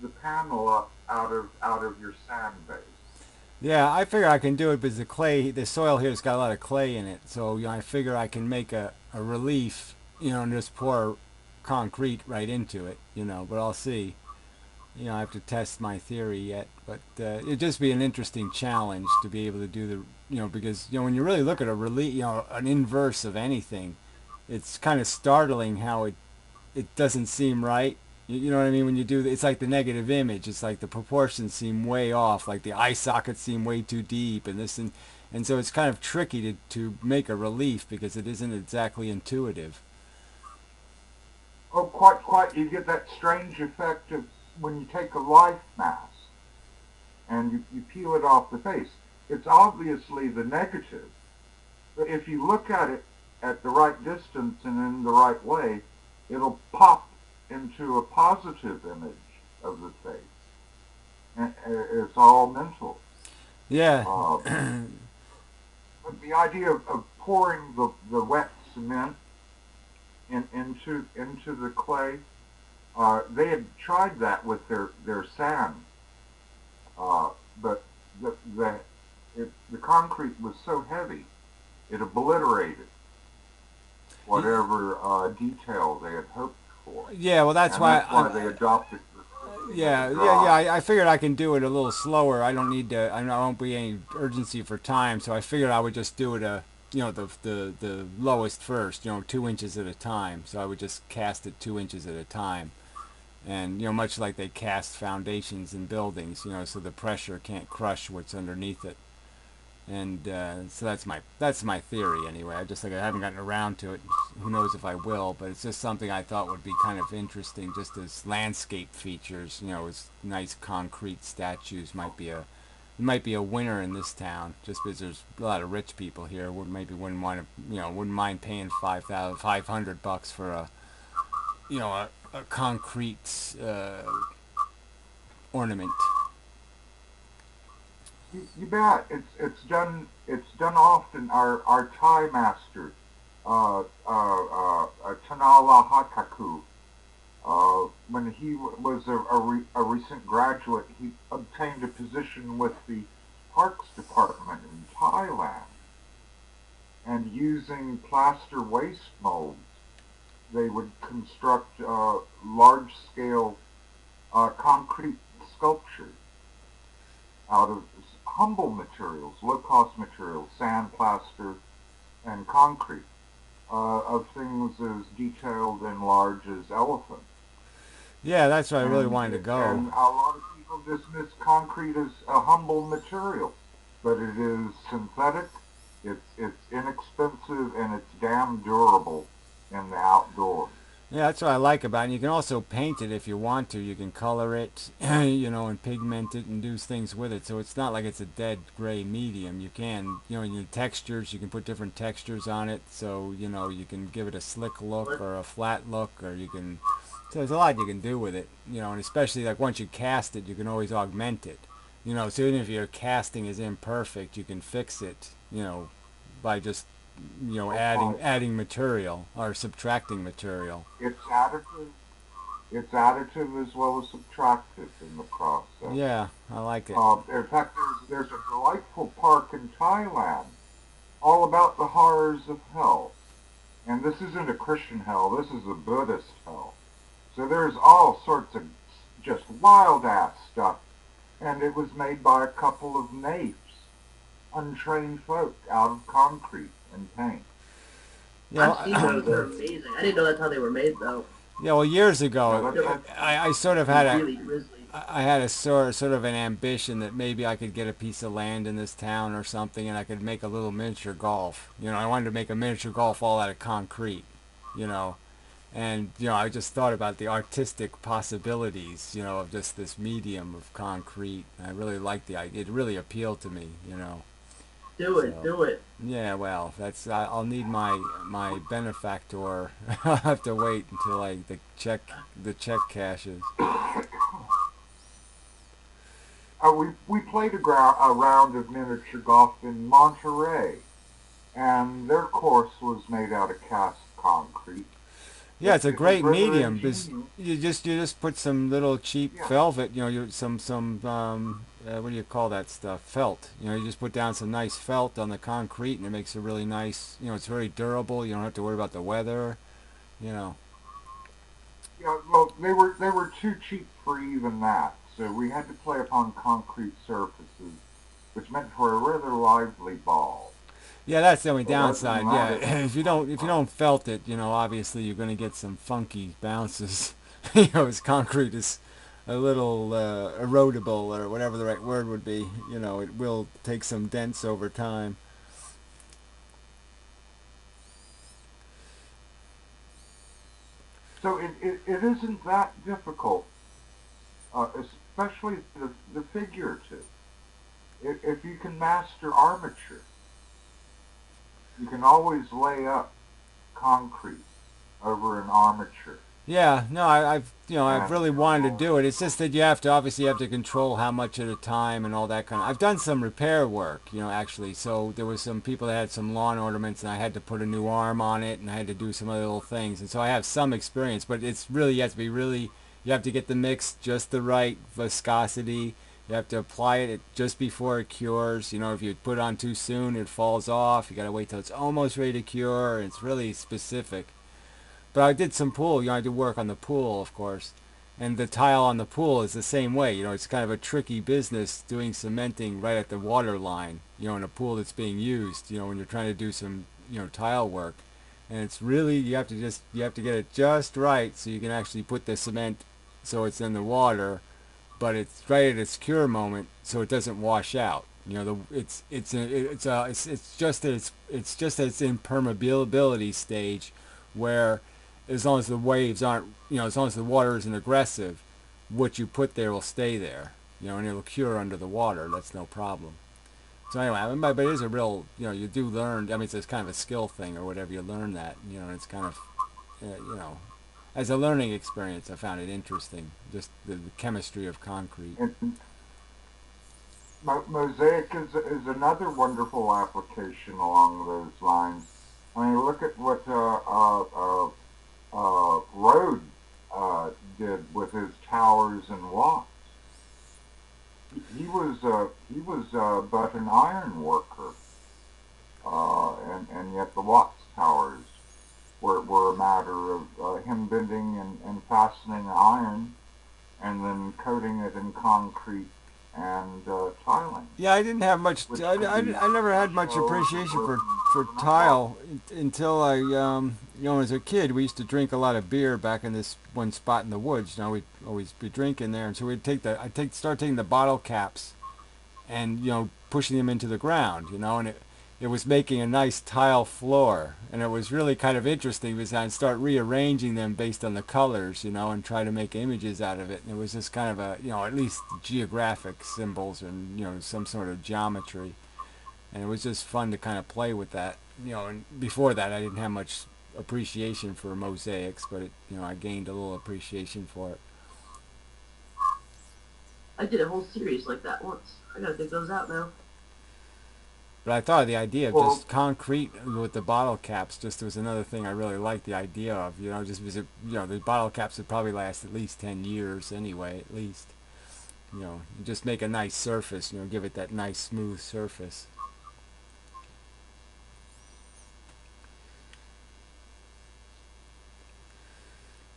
the panel up out of your sand base. Yeah, I figure I can do it because the soil here's got a lot of clay in it. So I figure I can make a relief, and just pour concrete right into it, But I'll see. I have to test my theory yet. But it'd just be an interesting challenge to be able to do because when you really look at a relief, an inverse of anything, it's kind of startling how it doesn't seem right. You know what I mean? When you do, it's like the negative image. It's like the proportions seem way off, like the eye sockets seem way too deep, and so it's kind of tricky to make a relief because it isn't exactly intuitive. Oh, quite. You get that strange effect of when you take a life mask and you peel it off the face. It's obviously the negative, but if you look at it at the right distance and in the right way, it'll pop into a positive image of the face. And it's all mental. Yeah. But the idea of pouring the wet cement into the clay, they had tried that with their sand, but the concrete was so heavy, it obliterated whatever detail they had hoped for. Yeah, well, that's why they adopted. I figured I can do it a little slower. I don't need to. I won't be any urgency for time, so I figured I would just do it the lowest first. 2 inches at a time. So I would just cast it 2 inches at a time, and much like they cast foundations in buildings. So the pressure can't crush what's underneath it. And so that's my theory anyway. I haven't gotten around to it. Who knows if I will? But it's just something I thought would be kind of interesting, just as landscape features. As nice concrete statues might be a winner in this town, just because there's a lot of rich people here. Maybe wouldn't want to, wouldn't mind paying $500 for a concrete ornament. You bet. It's done often. Our Thai master, Tanala Hataku, when he was a recent graduate, he obtained a position with the Parks Department in Thailand, and using plaster waste molds, they would construct large-scale concrete sculptures out of humble materials, low-cost materials, sand, plaster, and concrete, of things as detailed and large as elephants. Yeah, that's where I really wanted to And go. a lot of people dismiss concrete as a humble material, but it is synthetic, it's inexpensive, and it's damn durable in the outdoors. Yeah, that's what I like about it. And you can also paint it if you want to. You can color it, and pigment it and do things with it. So it's not like it's a dead gray medium. You can, your textures, you can put different textures on it. So, you can give it a slick look or a flat look, or you can, so there's a lot you can do with it, and especially like once you cast it, you can always augment it. So even if your casting is imperfect, you can fix it, by just Okay. adding material or subtracting material. It's additive. It's additive as well as subtractive in the process. Yeah, I like it. In fact, there's a delightful park in Thailand all about the horrors of hell. And this isn't a Christian hell, this is a Buddhist hell. So there's all sorts of just wild ass stuff. And it was made by a couple of knaves, untrained folk, out of concrete and paint. I've Yeah, seen those. They're amazing. I didn't know that's how they were made, though. yeah. Well, years Yeah, ago, I sort of They're had a really grisly. I had a sort of an ambition that maybe I could get a piece of land in this town or something, and I could make a little miniature golf. I wanted to make a miniature golf all out of concrete. You know, and I just thought about the artistic possibilities. Of just this medium of concrete. I really liked the idea. It really appealed to me. Do it, So. do it. Yeah, well, I'll need my benefactor. I'll have to wait until the check cashes. We played a round of miniature golf in Monterey, and their course was made out of cast concrete. Yeah, it's a It was great rather medium because ingenious. you just put some little cheap Yeah, velvet, some what do you call that stuff? Felt. You just put down some nice felt on the concrete and it makes a really nice. It's very durable. You don't have to worry about the weather. You know. yeah. Well, they were too cheap for even that, so we had to play upon concrete surfaces, which meant for a rather lively ball. Yeah, that's the only But other than downside. Yeah, that, it was if you don't felt it, obviously you're going to get some funky bounces. As concrete is a little erodible or whatever the right word would be. It will take some dents over time. so it isn't that difficult, especially the figurative. If you can master armature, you can always lay up concrete over an armature. Yeah, no, I've And really wanted to do it. It's just that you have to control how much at a time and all that kind of. I've done some repair work, actually. So there was some people that had some lawn ornaments, and I had to put a new arm on it, and I had to do some other little things, and so I have some experience. But it's really you have to be really you have to get the mix just the right viscosity. You have to apply it just before it cures. If you put it on too soon, it falls off. You got to wait till it's almost ready to cure. It's really specific. But I did some pool. I did work on the pool, of course. And the tile on the pool is the same way. It's kind of a tricky business doing cementing right at the water line, in a pool that's being used, when you're trying to do some, tile work. And it's really, you have to get it just right so you can actually put the cement so it's in the water, but it's right at its cure moment so it doesn't wash out. You know, it's just that its impermeability stage, where as long as the waves aren't, you know, as long as the water isn't aggressive, what you put there will stay there. You know, and it'll cure under the water. That's no problem. So anyway, I mean, but it is a real, you know, you do learn. I mean, it's kind of a skill thing or whatever. You learn that, you know, and it's kind of, you know, as a learning experience, I found it interesting. Just the chemistry of concrete. And mosaic is another wonderful application along those lines. I mean, look at what Rode did with his towers and walks. He was but an iron worker, and yet the Watts towers were a matter of him bending and fastening iron, and then coating it in concrete and tiling. Yeah, I didn't have much. I never had much appreciation for tile until I, you know, as a kid, we used to drink a lot of beer back in this one spot in the woods. You know, we'd always be drinking there, and so I'd start taking the bottle caps, and you know, pushing them into the ground. You know, and it was making a nice tile floor, and it was really kind of interesting because I'd start rearranging them based on the colors, you know, and try to make images out of it. And it was just kind of a, you know, at least geographic symbols and, you know, some sort of geometry. And it was just fun to kind of play with that, you know. And before that, I didn't have much appreciation for mosaics, but it, you know, I gained a little appreciation for it. I did a whole series like that once. I gotta dig those out now. But I thought the idea of Well, just concrete with the bottle caps just was another thing I really liked the idea of, you know, just because it, you know, the bottle caps would probably last at least 10 years anyway, at least. You know, you just make a nice surface, you know, give it that nice smooth surface.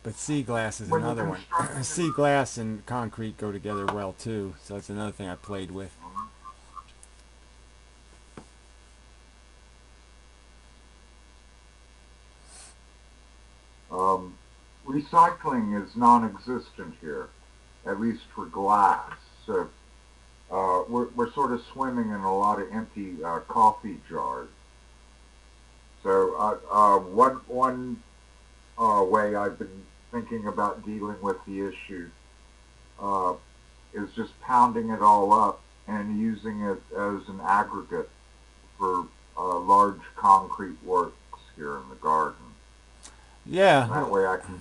But sea glass is when the another one. Sea glass and concrete go together well too, so that's another thing I played with. Recycling is non-existent here, at least for glass. So we're sort of swimming in a lot of empty coffee jars. So one way I've been thinking about dealing with the issue uh, is just pounding it all up and using it as an aggregate for large concrete works here in the garden. Yeah, That way I can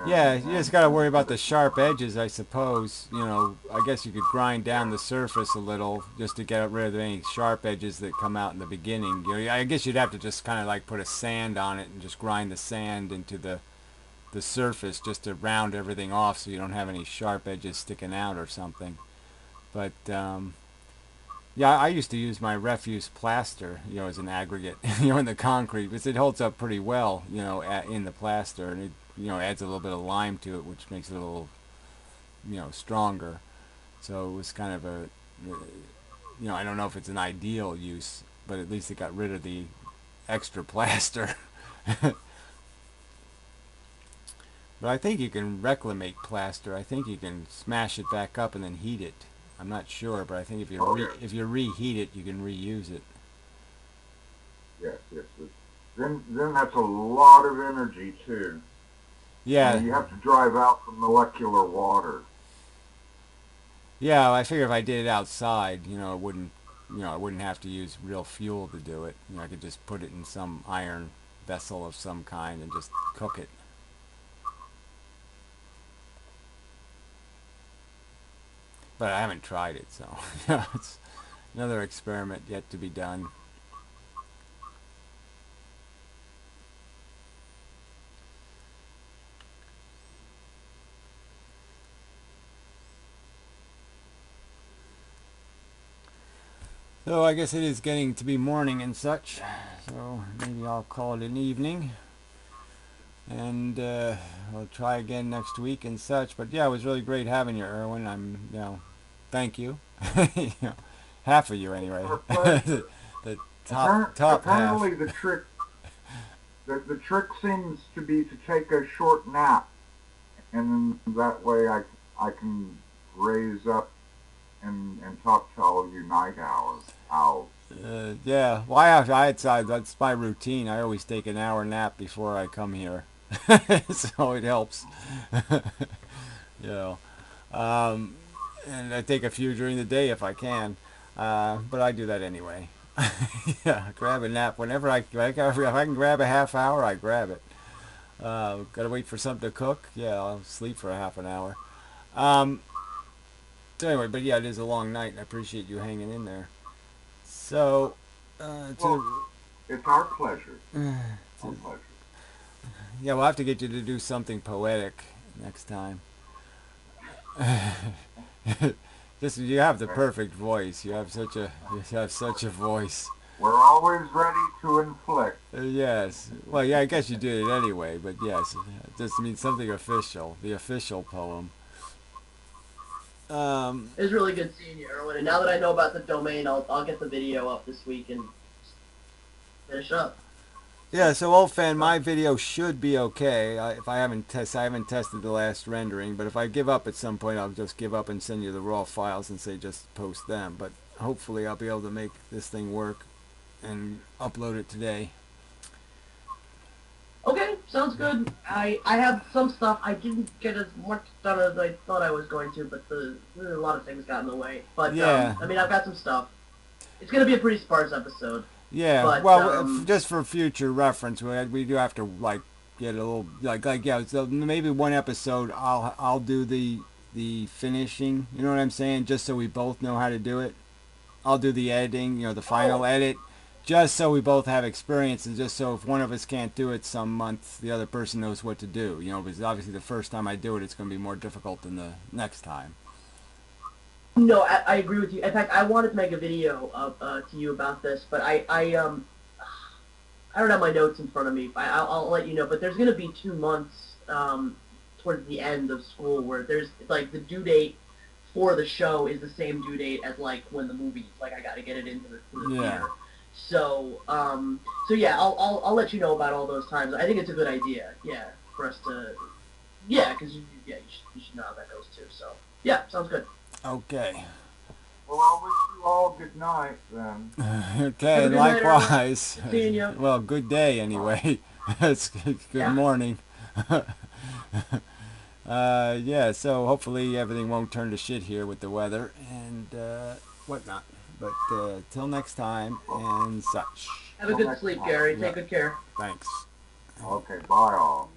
yeah, you just got to worry about the sharp edges, I suppose. You know, I guess you could grind down the surface a little just to get rid of any sharp edges that come out in the beginning. You know, I guess you'd have to just kind of like put a sand on it and just grind the sand into the surface just to round everything off so you don't have any sharp edges sticking out or something. But yeah, I used to use my refuse plaster, you know, as an aggregate, you know, in the concrete, because it holds up pretty well, you know, in the plaster, and it, you know, adds a little bit of lime to it, which makes it a little, you know, stronger. So it was kind of a, you know, I don't know if it's an ideal use, but at least it got rid of the extra plaster. But I think you can reclimate plaster. I think you can smash it back up and then heat it. I'm not sure, but I think if if you reheat it, you can reuse it. yes, yes. Then that's a lot of energy too. Yeah, You have to drive out the molecular water. yeah. I figure if I did it outside, you know, it wouldn't, you know, I wouldn't have to use real fuel to do it. You know, I could just put it in some iron vessel of some kind and just cook it. But I haven't tried it, so it's another experiment yet to be done. So I guess it is getting to be morning and such, so maybe I'll call it an evening, and I'll try again next week and such. But yeah, it was really great having you, Erwin. You know, thank you. You know, half of you anyway. Our pleasure. The top half. Apparently the trick seems to be to take a short nap, and then that way I can raise up and talk to all your night owls. Yeah, well, that's my routine. I always take an hour nap before I come here, so it helps. you know, um, and I take a few during the day if I can, but I do that anyway. Yeah, grab a nap whenever if I can grab a half hour, I grab it. Gotta wait for something to cook. Yeah, I'll sleep for a half an hour. Um, so anyway, but yeah, it is a long night, and I appreciate you hanging in there. So, Well, it's our pleasure. Our to pleasure. yeah, we'll have to get you to do something poetic next time. Just you have the perfect voice. You have such a voice. We're always ready to inflict. Yes. Well, yeah, I guess you did it anyway, but yes, it just means something official. The official poem. It was really good seeing you, Erwin. And now that I know about the domain, I'll get the video up this week and finish up. Yeah, so old fan, my video should be okay. If I haven't tested the last rendering, but if I give up at some point, I'll just give up and send you the raw files and say just post them. But hopefully, I'll be able to make this thing work and upload it today. Okay, sounds good. I have some stuff. I didn't get as much done as I thought I was going to, but a lot of things got in the way. But yeah, I mean, I've got some stuff. It's gonna be a pretty sparse episode. yeah. But, Well, just for future reference, we do have to like get a little like yeah. So maybe one episode I'll do the finishing. You know what I'm saying? Just so we both know how to do it. I'll do the editing. You know, the final edit. Just so we both have experience, and just so if one of us can't do it some month, the other person knows what to do. You know, because obviously the first time I do it, it's going to be more difficult than the next time. No, I agree with you. In fact, I wanted to make a video to you about this, but I don't have my notes in front of me. I'll let you know. But there's going to be 2 months towards the end of school where there's like the due date for the show is the same due date as like when the movie like I got to get it into the theater. So yeah, I'll let you know about all those times. I think it's a good idea, yeah, for us to, yeah, because you should know how that goes too. So yeah, sounds good. Okay. Well, I'll wish you all good night then. Okay, likewise. Night, seeing you. Well, good day anyway. It's good morning. Yeah, so hopefully everything won't turn to shit here with the weather and whatnot. But till next time and such. Have a good sleep, Gary. Take good care. Thanks. Okay, bye all.